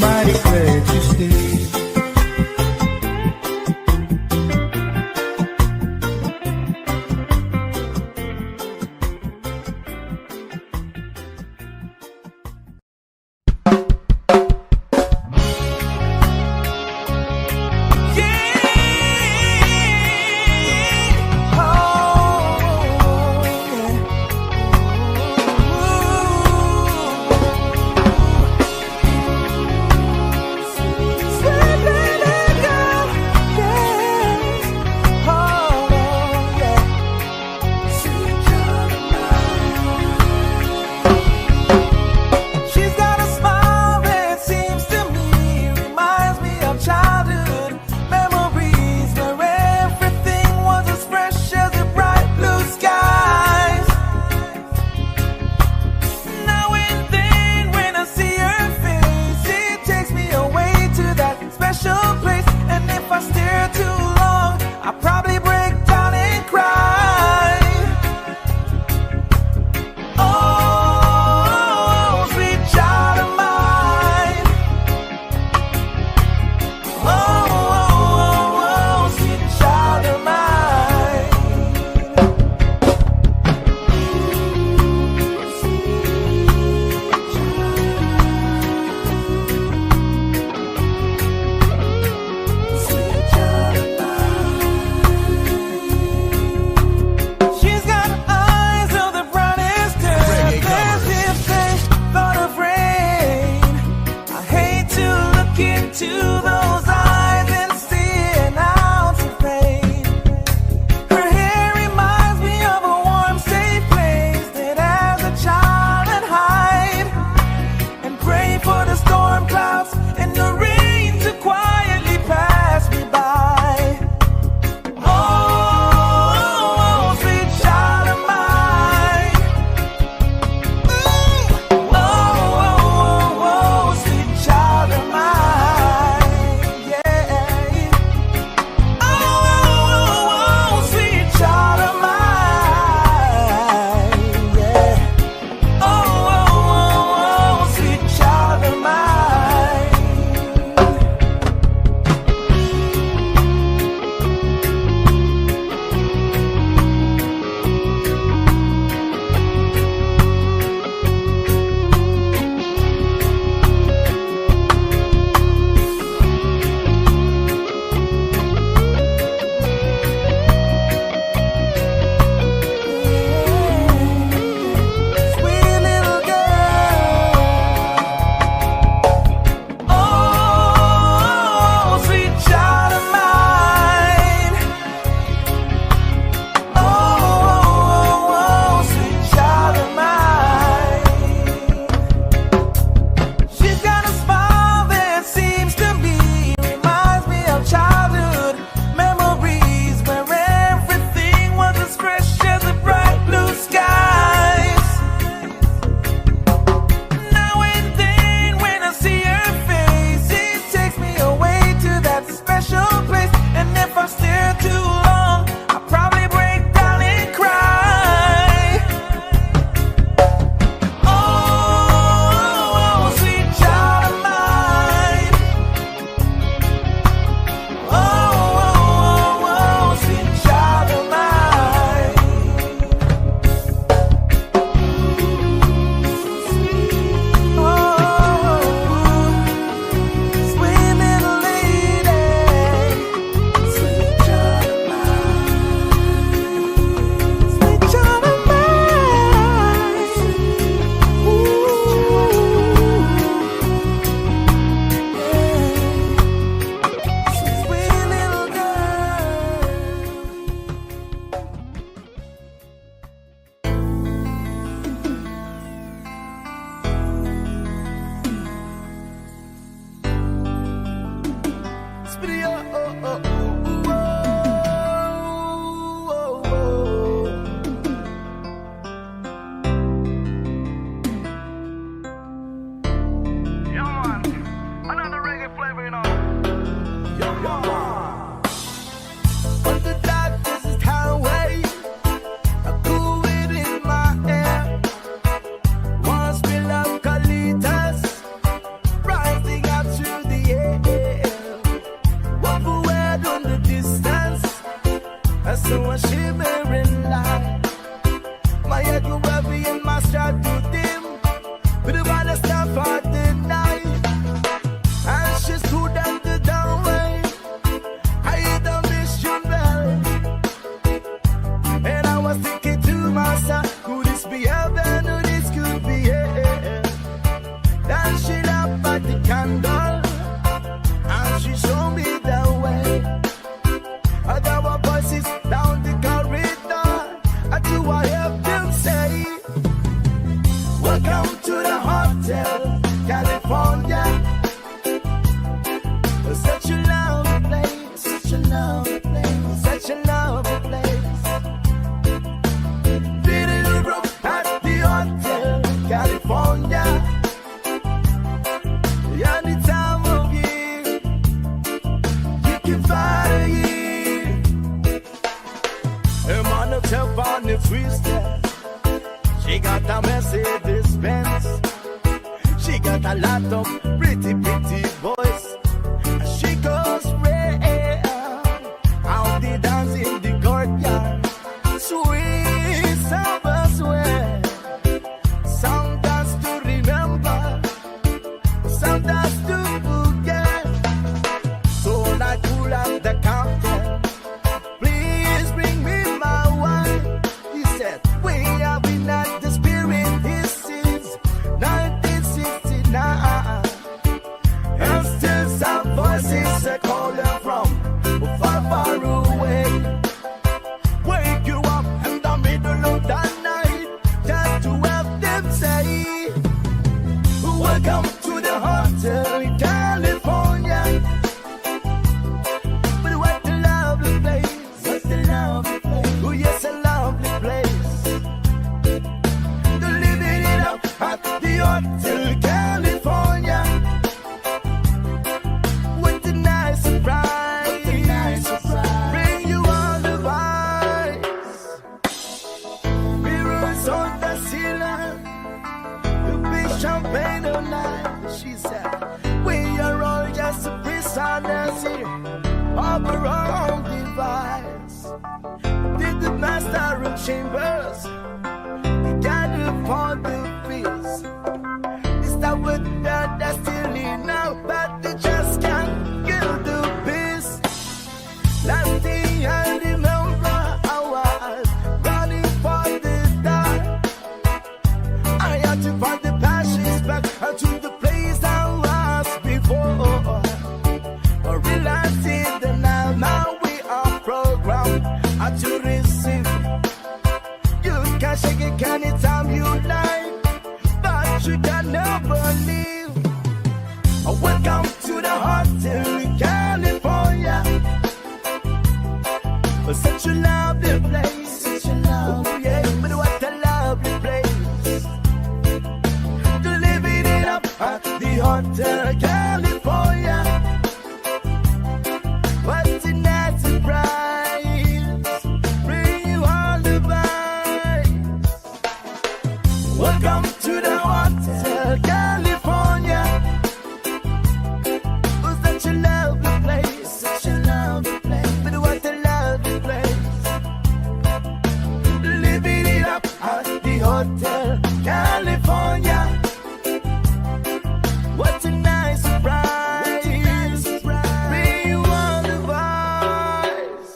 Mighty glad you stayed. starring chambers. We gather for the fears. It's that what that's still in now, but they just can't kill the peace. Last thing I remember, I was running for the dark. I had to find the passions back to the place I was before. I realized it that now we are programmed to receive. You can shake it anytime you like, but you can never leave. Welcome to the hotel in California. Such a lovely place. Oh yeah, but what a lovely place. To living it up at the hotel California. What's a nice surprise? Bring you all the vibes. Welcome to the hotel California. Oh, such a lovely place, such a lovely place. But what a lovely place. Living it up at the hotel California. What a nice surprise. Bring you all the vibes.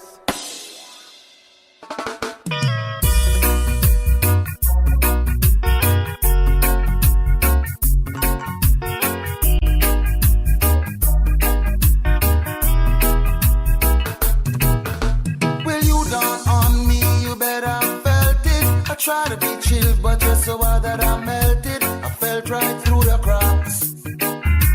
Well, you done on me, you better felt it. I try to be chill, but you're so hard that I melted. I felt right through the cracks.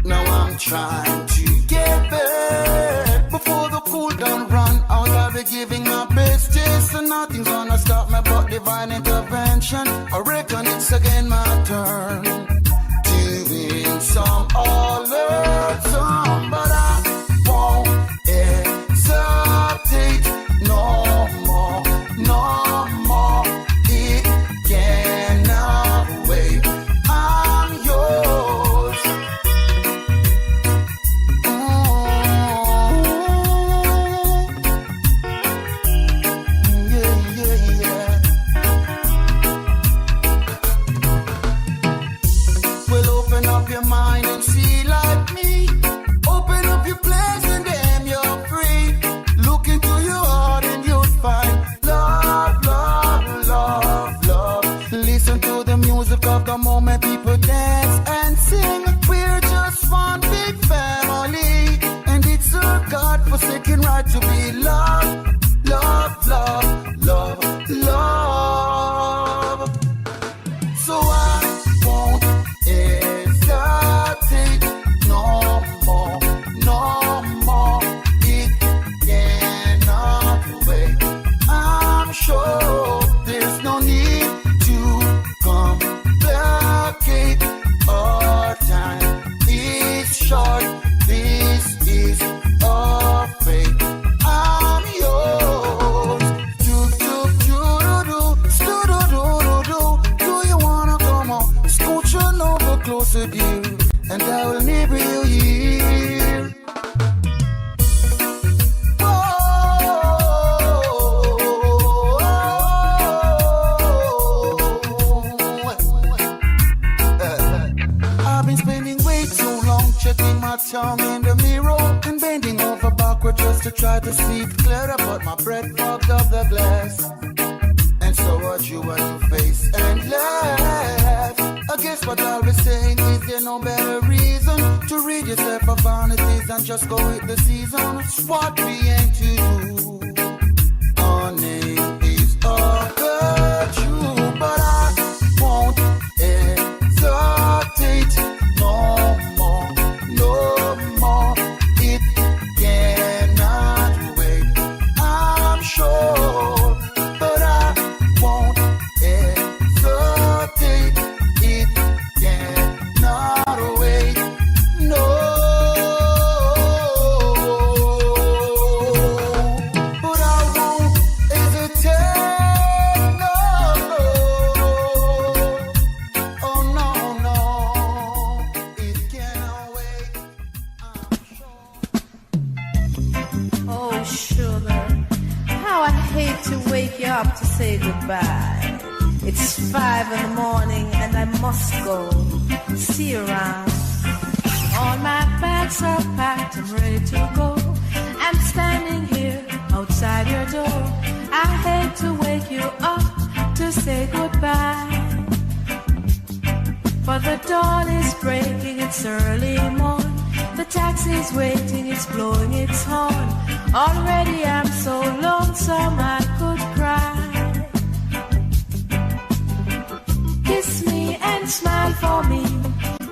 Now I'm trying to get back before the cool down run out. I'll be giving my best taste, and nothing's gonna stop me but divine intervention. I reckon it's again my turn to win some or learn some, but I won't hesitate no more, no more. It cannot wait. I'm yours. Well, open up your mind and see like me. Open up your place and damn, you're free. Look into your heart and you'll find love, love, love, love. Listen to the music of the moment, people dance and sing. We're just one big family, and it's a God-forsaken right to be loved. Love, love, love, love. So I won't hesitate no more, no more. It cannot wait. I'm sure there's no need to complicate. Our time is short. This is our fate. I'm yours. Do do do do do do do do. Do you wanna come on? Scooch on over closer, dear, and I will never you here. I've been spending way too long checking my tongue in the mirror and bending over backward just to try to see it clearer, but my breath fogged up the glass. And so what you and you face and laugh. I guess what I'll be saying is there no better reason to rid yourself of vanities and just go with the season. It's what we aim to do. Our name is our virtue, but I won't hesitate no more, no more. It cannot wait. I'm sure, but I won't hesitate. It cannot wait. No. But I won't hesitate. No. Oh no, no. It cannot wait. I'm sure. Oh, sugar, how I hate to wake you up to say goodbye. It's 5 in the morning and I must go. See you around. All my bags are packed, I'm ready to go. I'm standing here outside your door. I hate to wake you up to say goodbye. But the dawn is breaking, it's early morn. The taxi's waiting, it's blowing its horn. Already I'm so lonesome I could cry. Kiss me and smile for me.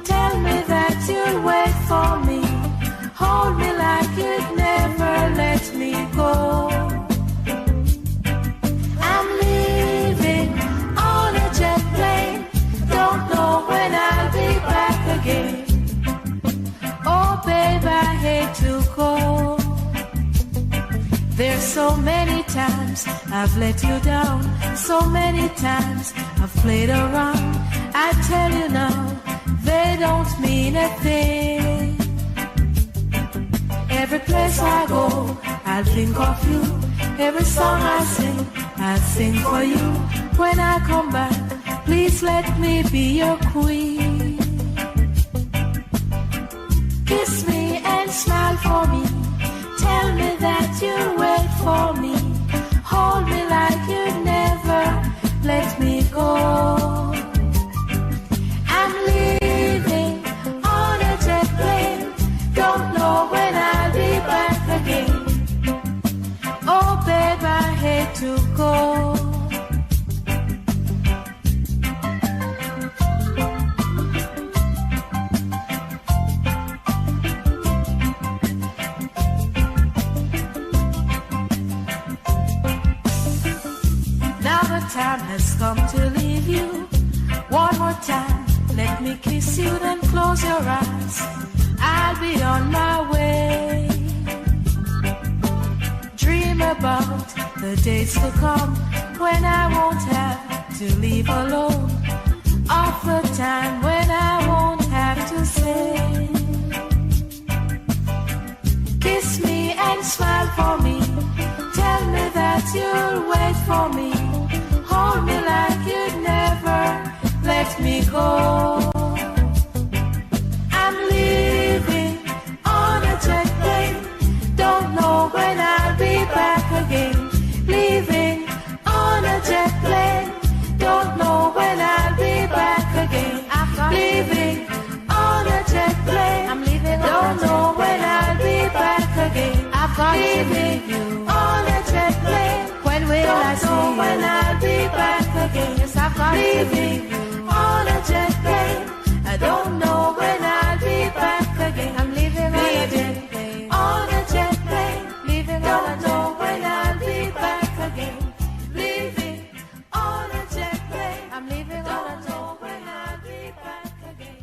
Tell me that you'll wait for me. Hold me like you'd never let me go. I'm leaving on a jet plane. Don't know when I'll be back again. Oh babe, I hate to go. There's so many times I've let you down. So many times I've played around. I tell you now, they don't mean a thing. Every place I go, I'll think of you. Every song I sing, I'll sing for you. When I come back, please let me be your queen. Kiss me and smile for me. Tell me that you'll wait for me. Hold me like you'd never let me go. I'm leaving on a jet plane. Don't know when I'll be back again. Oh babe, I hate to go. Time has come to leave you. One more time, let me kiss you, then close your eyes. I'll be on my way. Dream about the days to come when I won't have to leave alone. Of the time when I won't have to say. Kiss me and smile for me. Tell me that you'll wait for me. Hold me like you'd never let me go. I'm leaving on a jet plane. Don't know when I'll be back again. Leaving on a jet plane. Don't know when I'll be back again. Leaving on a jet plane. I'm leaving. Don't know when I'll be back again. I've got leaving you on a jet plane. When will I see you? When I'll be back again. Yes, I've got leaving you on a jet plane. I don't know when I'll be back again. I'm leaving on a jet plane. On a jet plane. Leaving on a know when I'll be back again. Leaving on a jet plane. I'm leaving on a know when I'll be back again.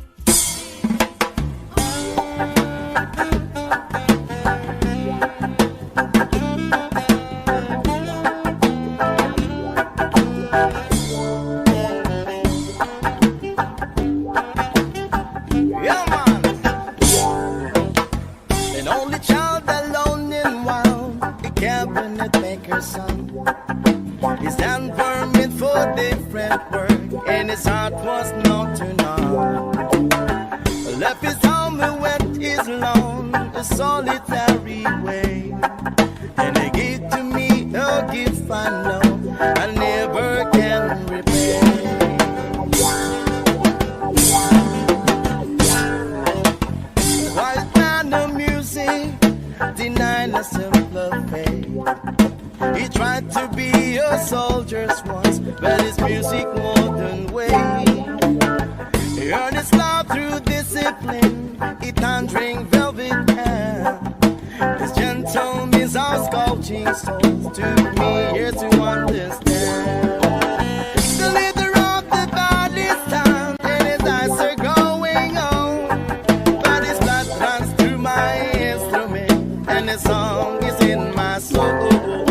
His hand permit for different work, and his heart was not to know. Left his home and went his lone, a solitary way. And he gave to me a gift I know I never can repay. Quiet kind of music, denying a simpler faith. He tried to be a soldier's once, but his music modern way. He earned his love through discipline, he thundering velvet hair. His gentle means our sculpting souls took me here to understand. The leader of the body stand, and his eyes are going on. But his blood runs through my instrument, and his song is in my soul.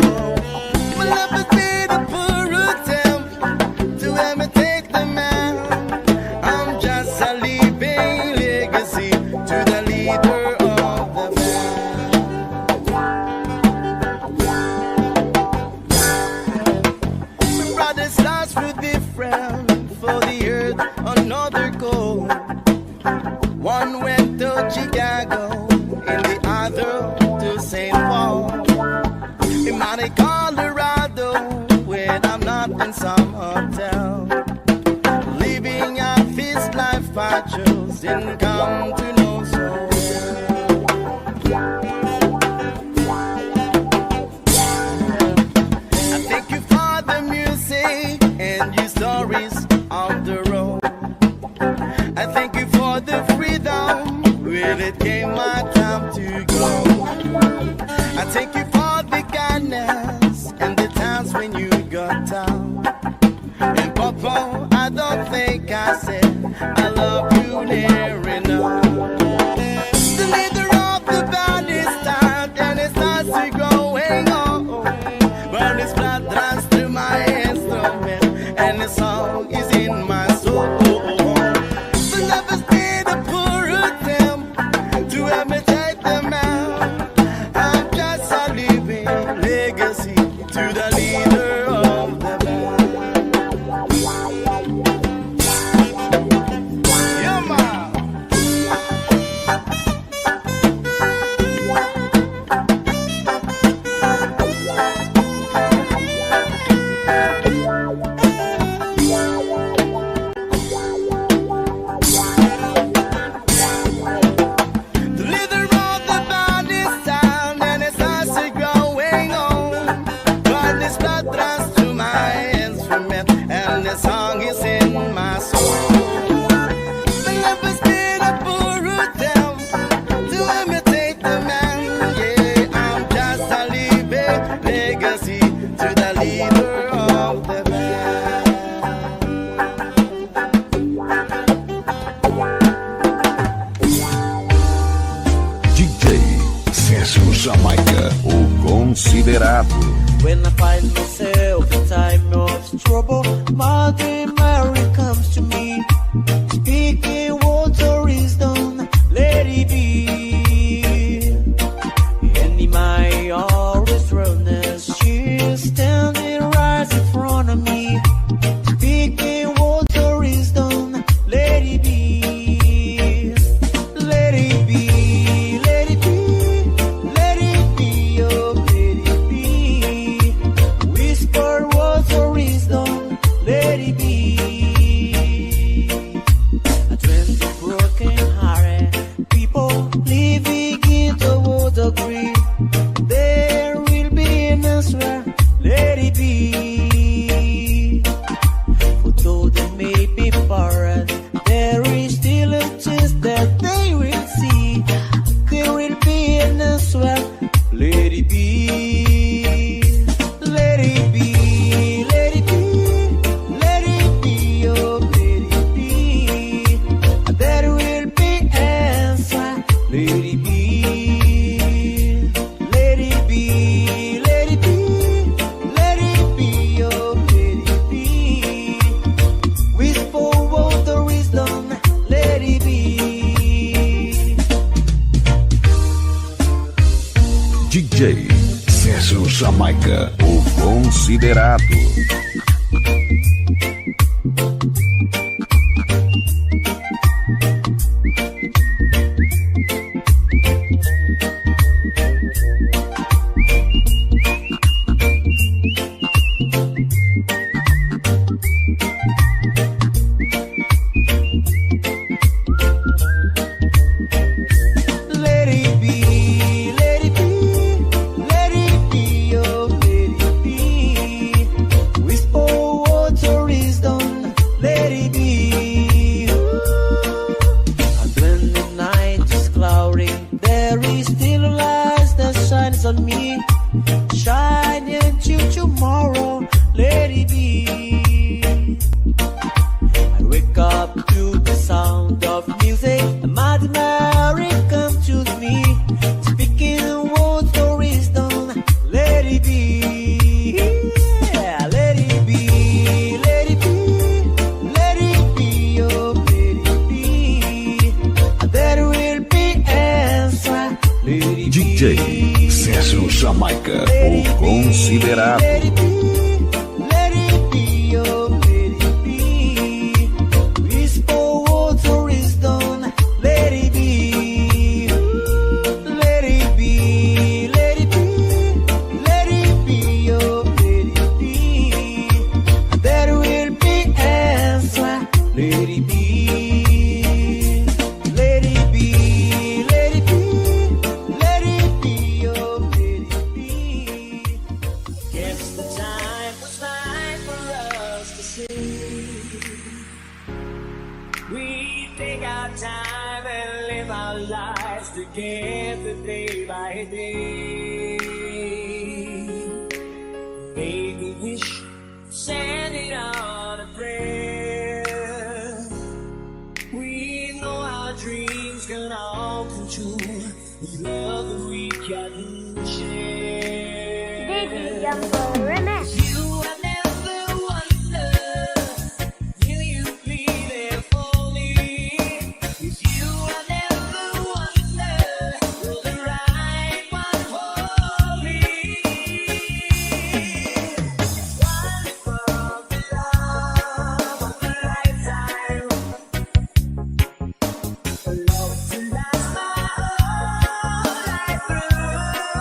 Sérgio Jamaica, o considerado. When I find myself in time of trouble, Mother Mary comes to me, speaking words of wisdom, let it be. And in my always runners, she's standing right in front of me, speaking words of wisdom, let it be. Let it be, let it be, let it be, oh, let it be. Whisper words of wisdom, let it be. A 20 broken hearted people living in the world agree. There will be an answer, let it be. For though they may be foreign, there is still a chance that they will see. There will be an answer, let it be. Let it be, let it be, let it be, oh, let it be. There will be answer, let it be. Let it be, let it be, let it be, oh, let it be. Whisper word the wisdom, let it be. DJ Sérgio Jamaica, o considerado. Let it be, let it be, let it be, oh, let it be. Whisper words of wisdom, let it be. And when the night is cloudy, there is still a light that shines on me, shining into tomorrow, let it be. I wake up to the sound of music, and Mother Mary comes to me, speaking words of wisdom, let it be. Yeah, let it be, let it be, let it be, oh, let it be. There will be answer, let it be. DJ Sérgio Jamaica, o considerado. Let it be, let it be, oh, let it be. Whisper words of wisdom, let it be. Let it be, let it be, let it be, oh, let it be. There will be answer, let it be. Let it be, let it be, let it be, oh, let it be. Guess the time was right for us to see. We take our time and live our lives together day by day. Make a wish, send it on a prayer. We know our dreams can all come true. We love that we can share. DJ Jumbo Remix. You have never wondered, will you be there for me? If you have never wondered, will the right one for me? One for the love of a lifetime, a love to last my whole life through.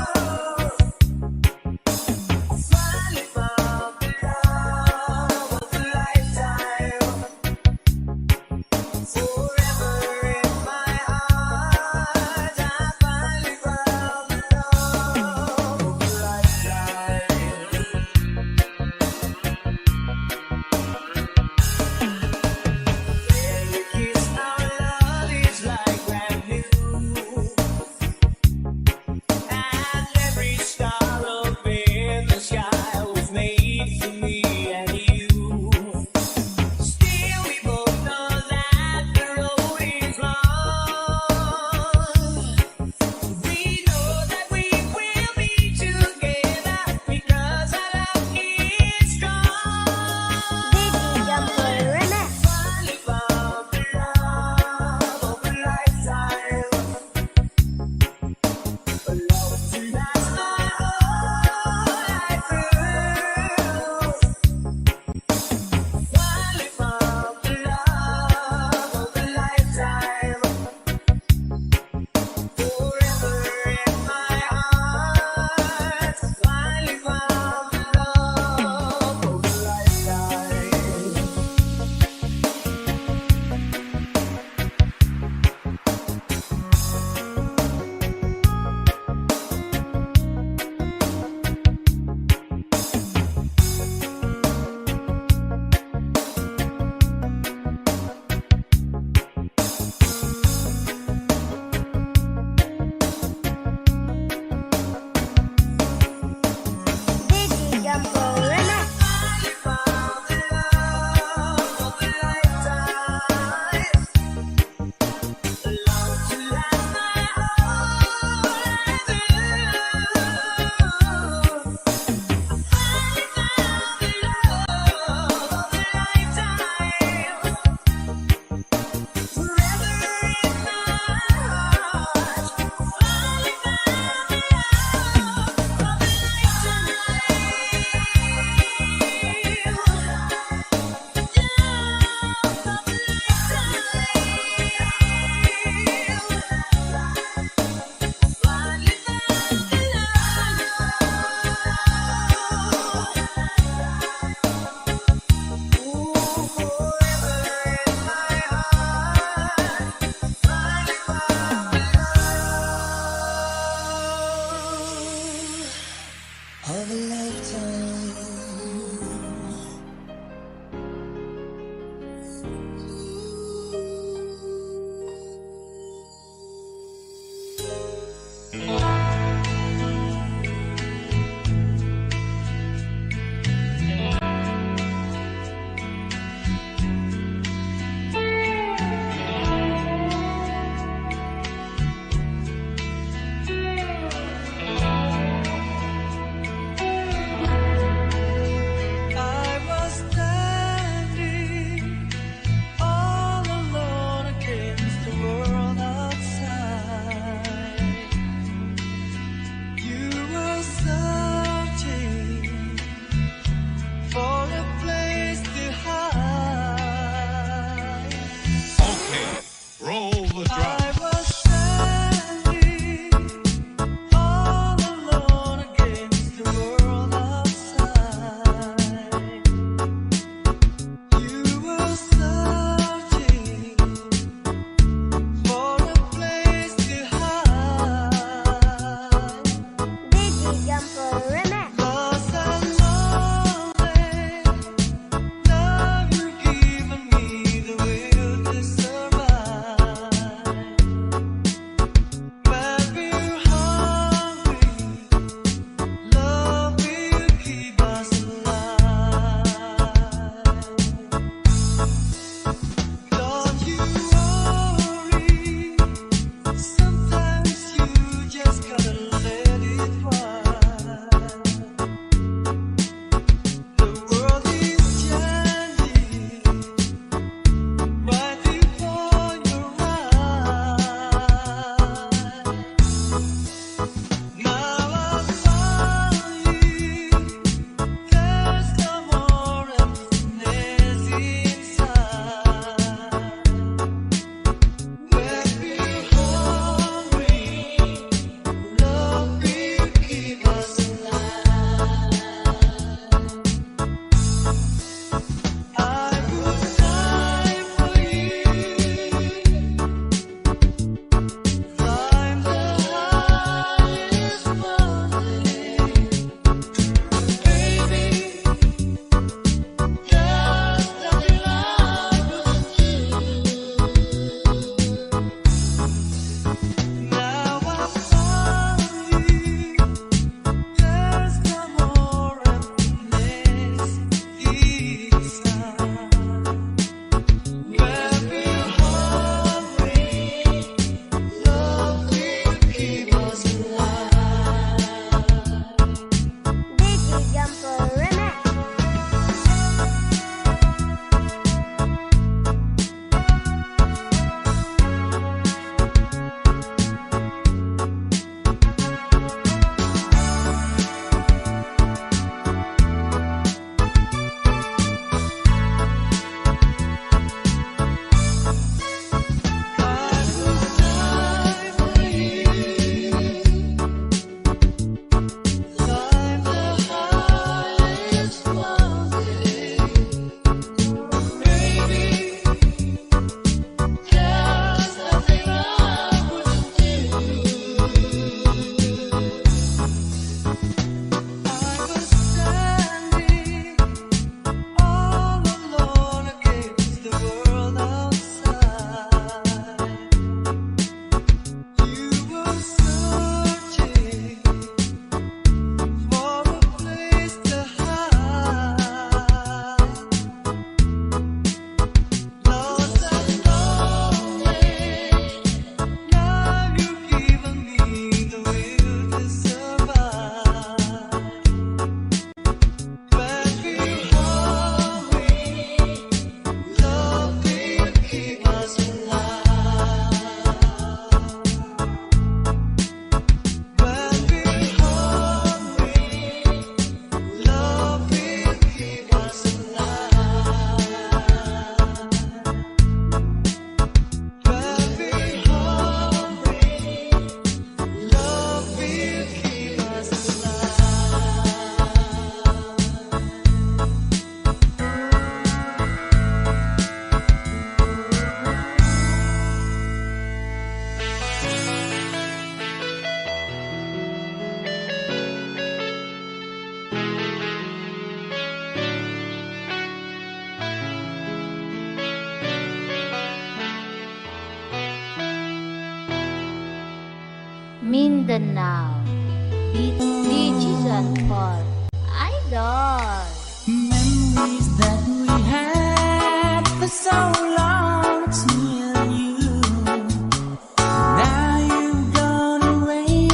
Mindanao. DJ John Paul, Idol. Memories that we had for so long, it's me and you. Now you've gone away,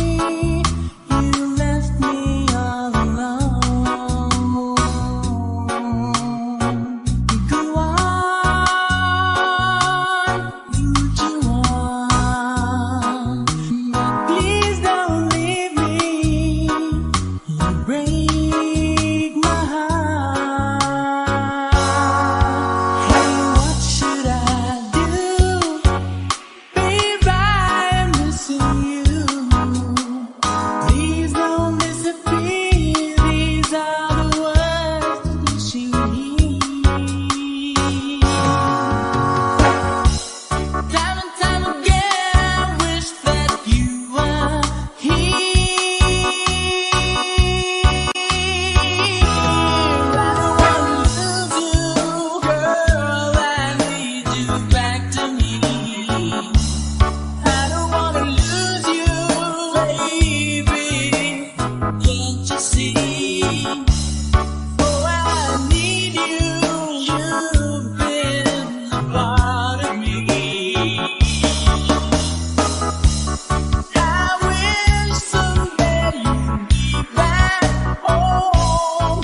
you left me all alone. Go on, you do on, but please don't leave me. You break my heart. Hey, what should I do? Babe, I'm missing you. Please don't disappear. These are the words that you hear. Time and time again, I wish that you were here. I don't wanna lose you, girl. I need you back to me. I don't wanna lose you, baby. Can't you see? Oh, I need you. You've been a part of me. I wish someday you'd be back home.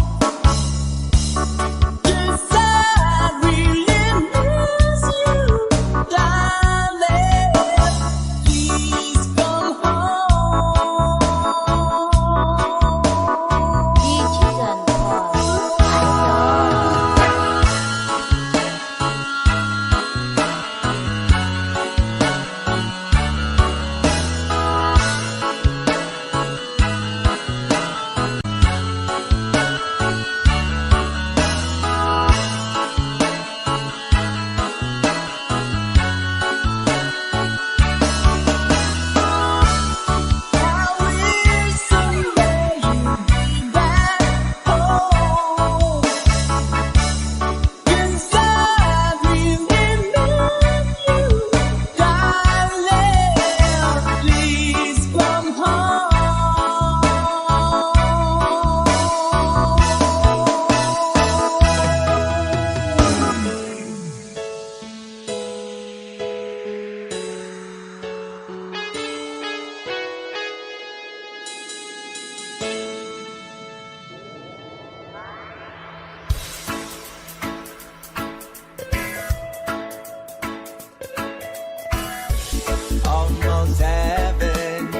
'Cause I really miss you, darling. Please come home. DJ John Paul, Idol. I wish someday you'd be back home. 'Cause I really miss you, darling. Please come home. Almost heaven,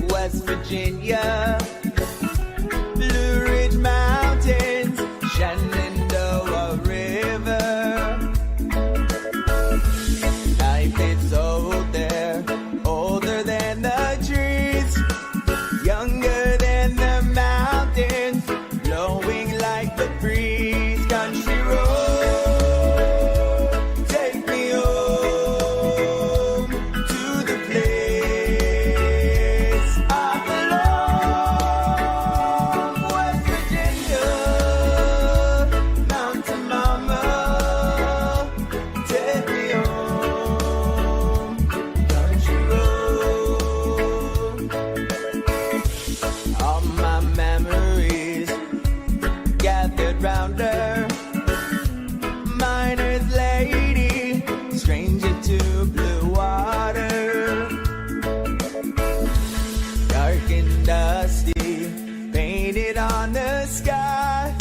West Virginia, Blue Ridge Mountains, Shenandoah River. Life is old there, older than the trees, younger than the mountains, blowing like the breeze. Country road, take me home to the place I belong. West Virginia, Mountain Mama, take me home. Country road, all my memories gathered round her. Miner's lady, stranger to blue water, dark and dusty, painted on the sky,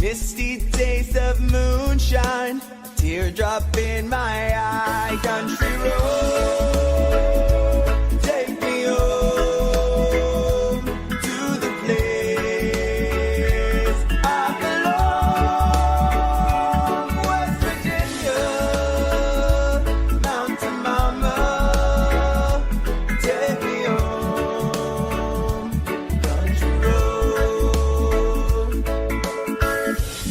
misty taste of moonshine, teardrop in my eye. Country road, take me home to the place I belong. West Virginia, Mountain Mama, take me home. Country road,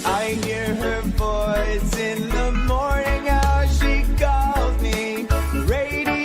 I hear her voice in the morning hour. She calls me, radio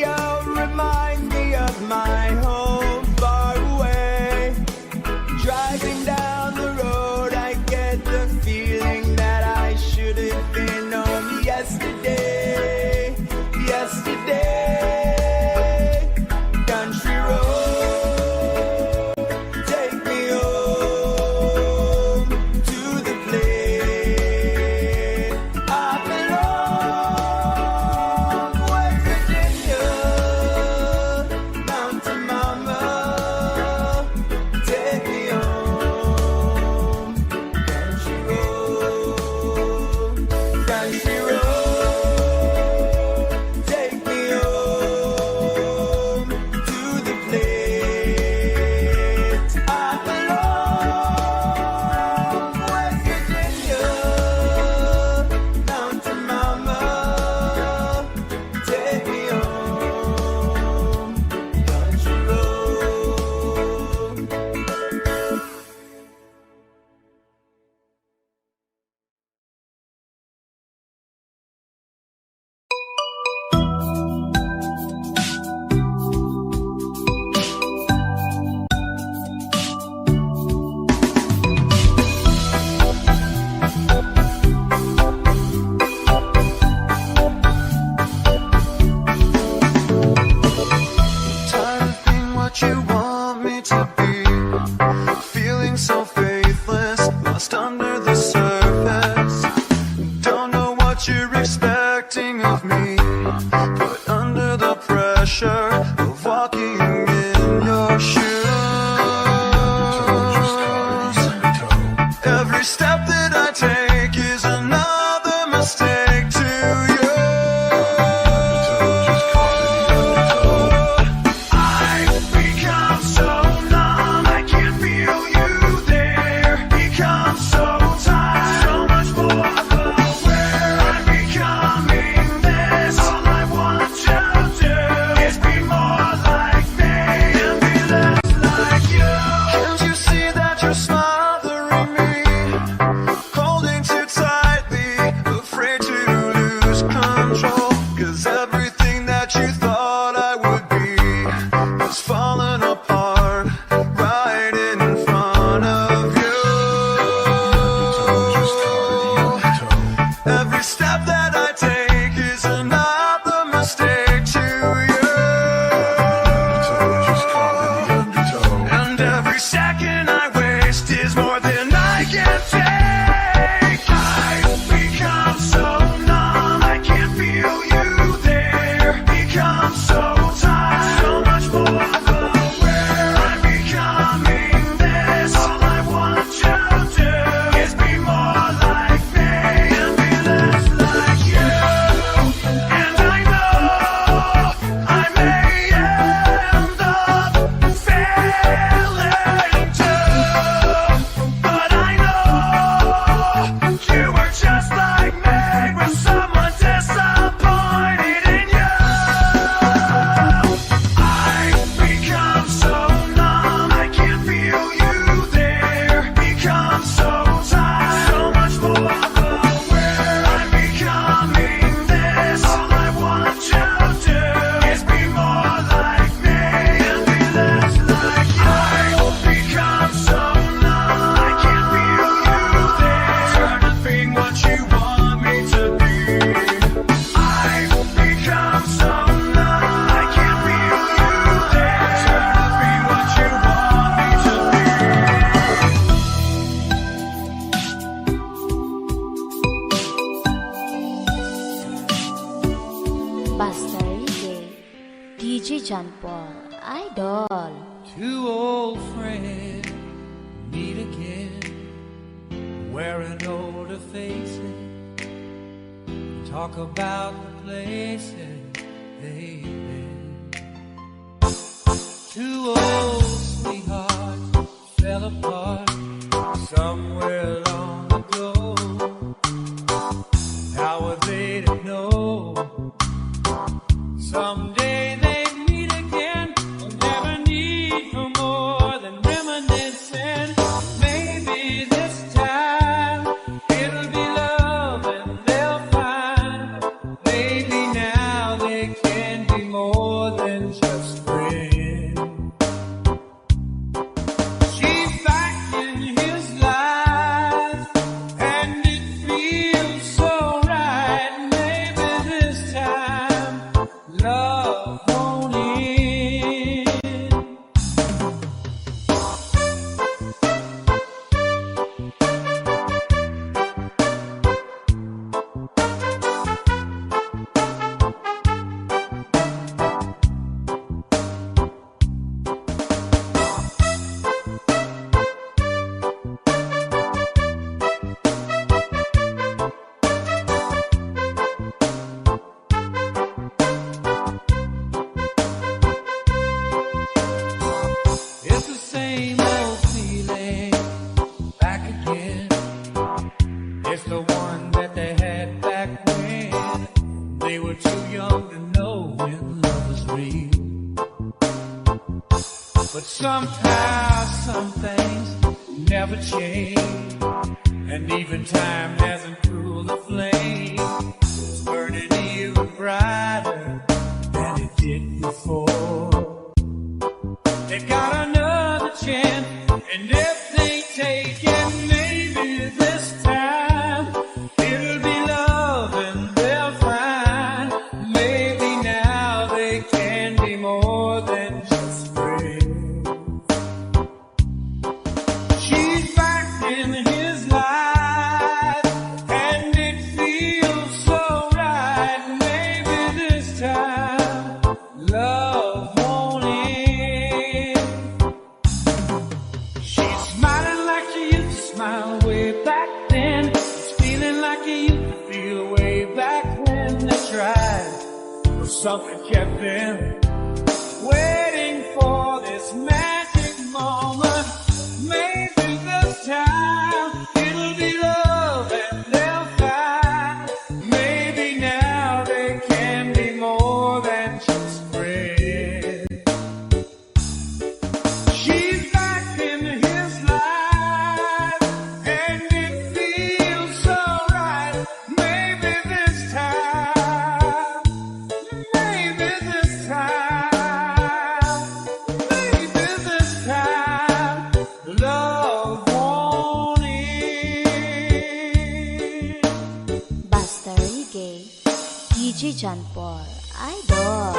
Every second I waste is more than I can take. I've become so numb, I can't feel you there. Become so tired, so much more aware. I'm becoming this. All I want to do is be more like me and be less like you. And I know I may end up failing too, but I know you were just like me, with someone disappointed in you. I've become so numb, I can't feel you there. Become so tired, so much more aware. I'm becoming this. All I want to do is be more like me and be less like you. I've become so numb, I can't feel you there. Trying to be what you want me to be. I've become so numb, I can't feel you there. Trying to be what you want me to be. Buster Reggae, DJ John Paul, Idol. Two old friends meet again, wearing older faces, talk about the places they've been. Two old sweethearts fell apart somewhere long ago. How were they to know? Someday they meet again. We'll never need for more than reminiscing. Maybe this time it'll be love and they'll find. Maybe now they can be more than just friends. She's back in his life, and it feels so right. Maybe this time love won't end. It's the same old feeling back again. It's the one that they had back when they were too young to know when love was real. But somehow some things never change, and even time hasn't cooled the flame. It's burning even brighter than it did before. They got another chance, and if they take it, maybe this time it'll be love and they'll find. Maybe now they can be more than just friends. She's back in his life, and it feels so right. Maybe this time love won't end. She's smiling like she used to smile way back then. She's feeling like he used to feel way back when they tried. But something kept them waiting for this magic moment. Maybe this time it'll be love and they'll find. Maybe now they can be more than just friends. She's back in his life, and it feels so right. Maybe this time, maybe this time, maybe this time, love won't end. Buster Reggae, DJ John Paul, Idol.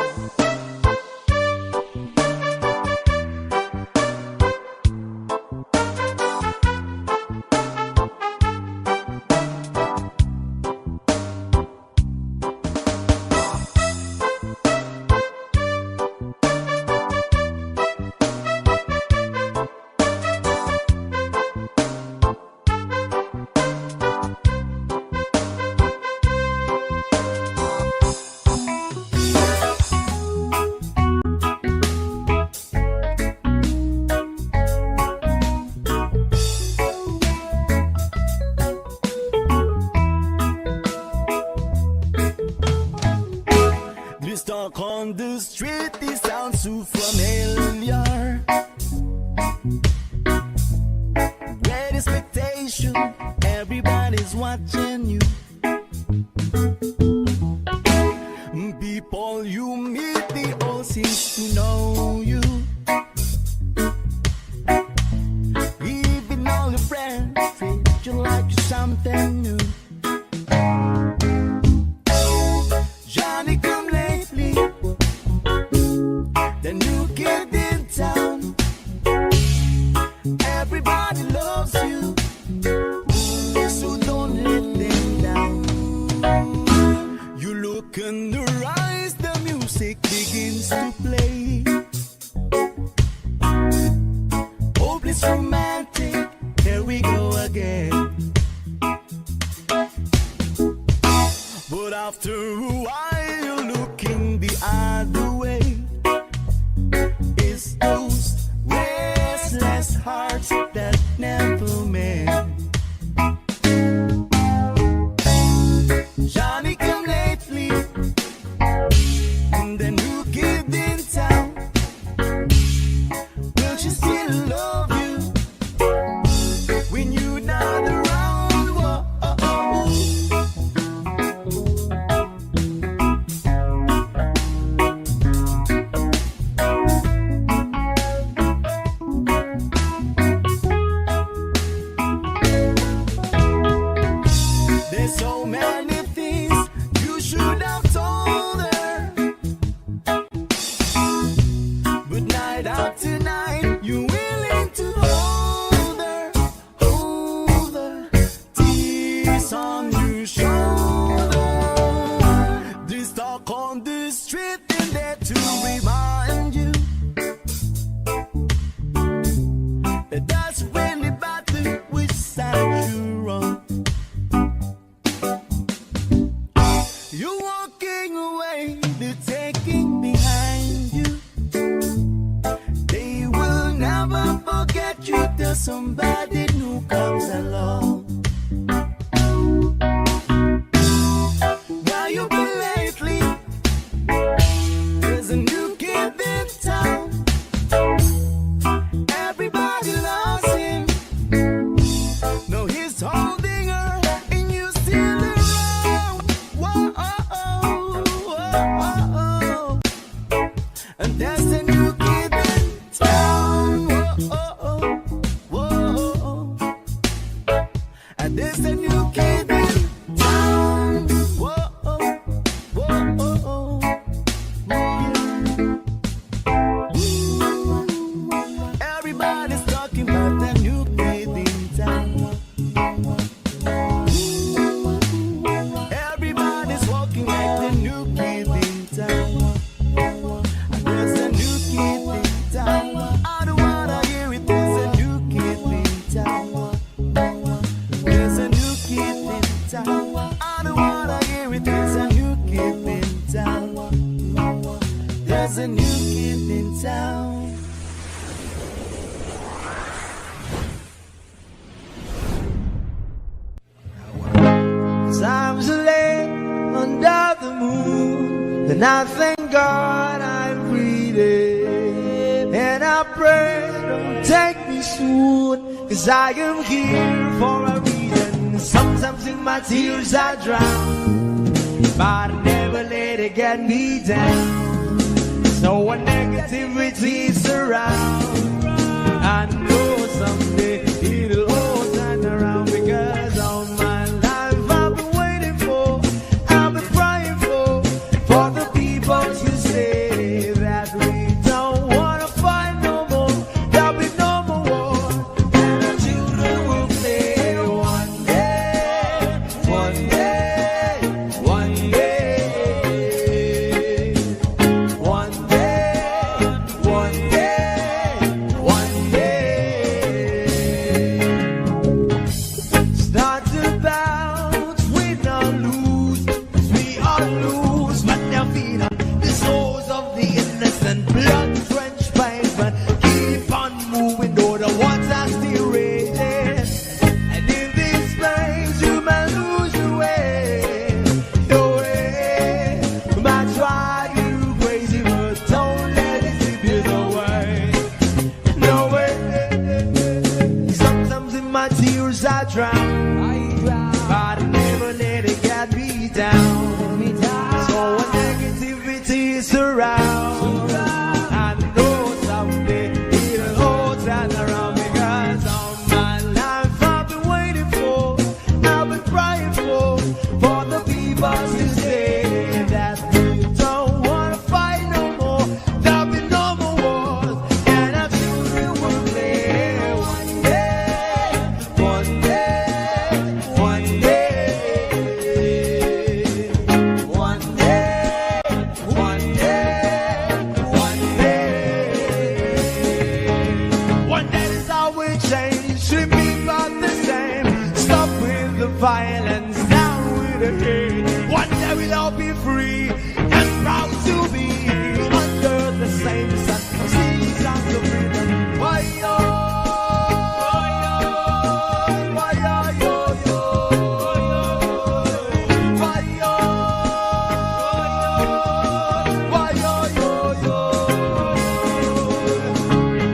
Great expectation, everybody's watching you. People you meet, they all seems to know you. Even all your friends treat you like you're something new. Johnny come lately, the new kid in town. Everybody loves you, so don't let them down. You look in the eyes, the music begins to play. Hopeless romantic, here we go again. But after a while, you're looking the other way. It's those restless hearts that never met. Johnny come lately, and the new kid in town. Will she still love you when you're not around? Whoa, oh, oh. There's so many things you should have told her, but night after night you're willing to hold her, tears on your shoulder. This talk on the street and there to remind you that that's really bad to which side you're on. You're walking away, they're taking behind you. They will never forget you till somebody new comes along. Where you been lately? There's a new kid in town. Everybody loves him. No, he's holding her and you still around. Whoa, oh, oh, oh, oh. And there's a new kid in town. Whoa, oh, oh, whoa. And there's a new kid in town. Whoa, whoa, oh, yeah. Everybody's talking about the new kid in town. Everybody's walking like the new kid in town. And there's a new kid in town. I don't wanna hear it. There's a new kid in town. There's a new kid in town. I don't wanna hear it. There's a new kid in town. There's a new kid in town. Times are late under the moon, and I thank God I'm breathing. And I pray, don't take me soon, 'cause I am here for a reason. Sometimes in my tears I drown, but I never let it get me down. So when negativity surrounds, I know someday it'll all turn around, because all my life I've been waiting for, I've been praying for the people to say that we don't wanna fight no more, there'll be no more war, and our children will play one day, one day, one day, one day, one day, one day. drown, but I never let it get me down. So when negativity surrounds, I know someday it'll all turn around because all my life I've been waiting for, I've been crying for the people to say that we don't wanna fight no more, there'll be no more wars, and our children will play one day, one day, one day, one day, one day, one day. One day this all will change, should be about the same. Stop with the violence, down with the hate. One day we'll all be free and proud to be under the same sun. Seasons of freedom. Why yo, why yo, why yo, why yo.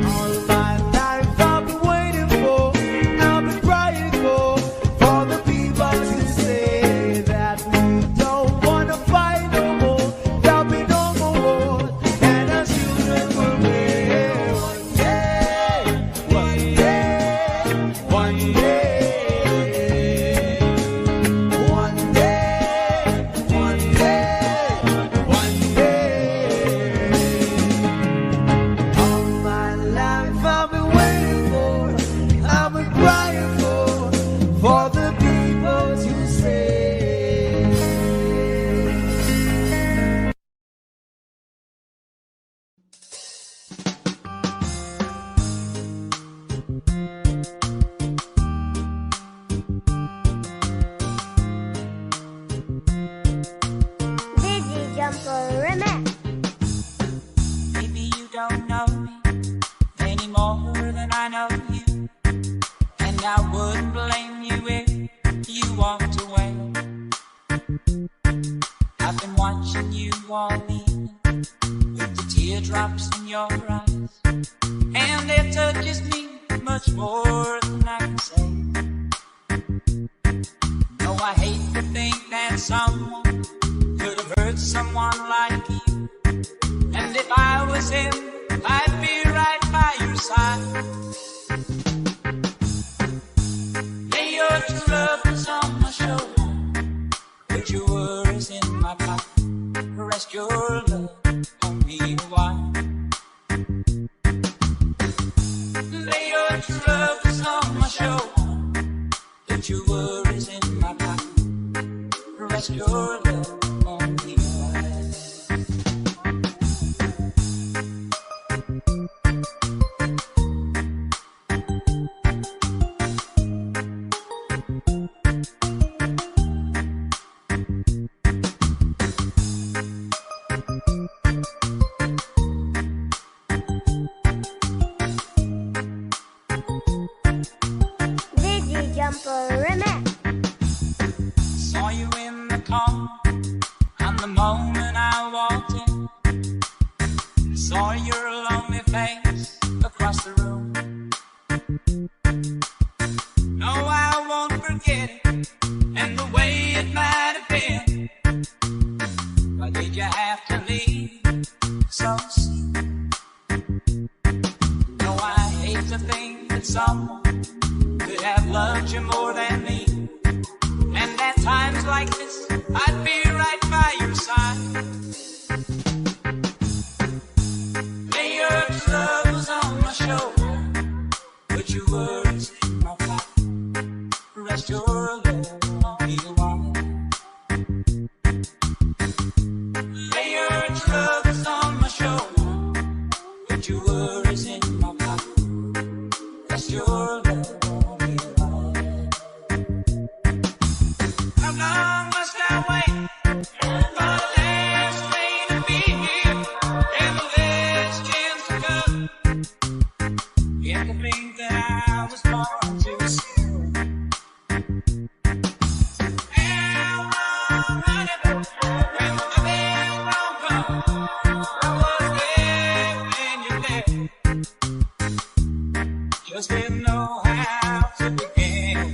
All my life I've been waiting for, I've been crying for the people to say that we don't wanna fight no more, there'll be no more war, and our children will live one day, one day, one day, one day, one day, one day. All my life I've been waiting for, I've been crying for the people to say. Digi Jumper Remix. Maybe you don't know me any more than I know you, and I wouldn't blame you if you walked away. I've been watching you all evening with the teardrops in your eyes, and it touches me much more than I can say. No, I hate to think that someone could have hurt someone like you. And if I was him, I'd be right by your side. Lay your true love was on my shoulder, put your worries in my pocket, rest your love on me a while. Lay your true love was on my shoulder, put your worries in my pocket, rest your love on me a while. Digi Jumper Remix. Saw you in the car, and the moment I walked in, saw your lonely face across the room. No, I won't forget it, and the way it might have been. Why did you have to leave so soon? No, I hate to think that someone could have loved you more than me. And at times like this, I'd be right by your side. Lay your troubles on my shoulder, put your worries in my pocket, rest your love on me a while. Lay your troubles on my shoulder, put your worries in my pocket, rest your love on me a while. How long must I wait for the last rain to be here and the last chance to come? Yet to think that I was born too soon. How long, honey, when nothing wrong come? I was there when you left, just didn't know how to begin.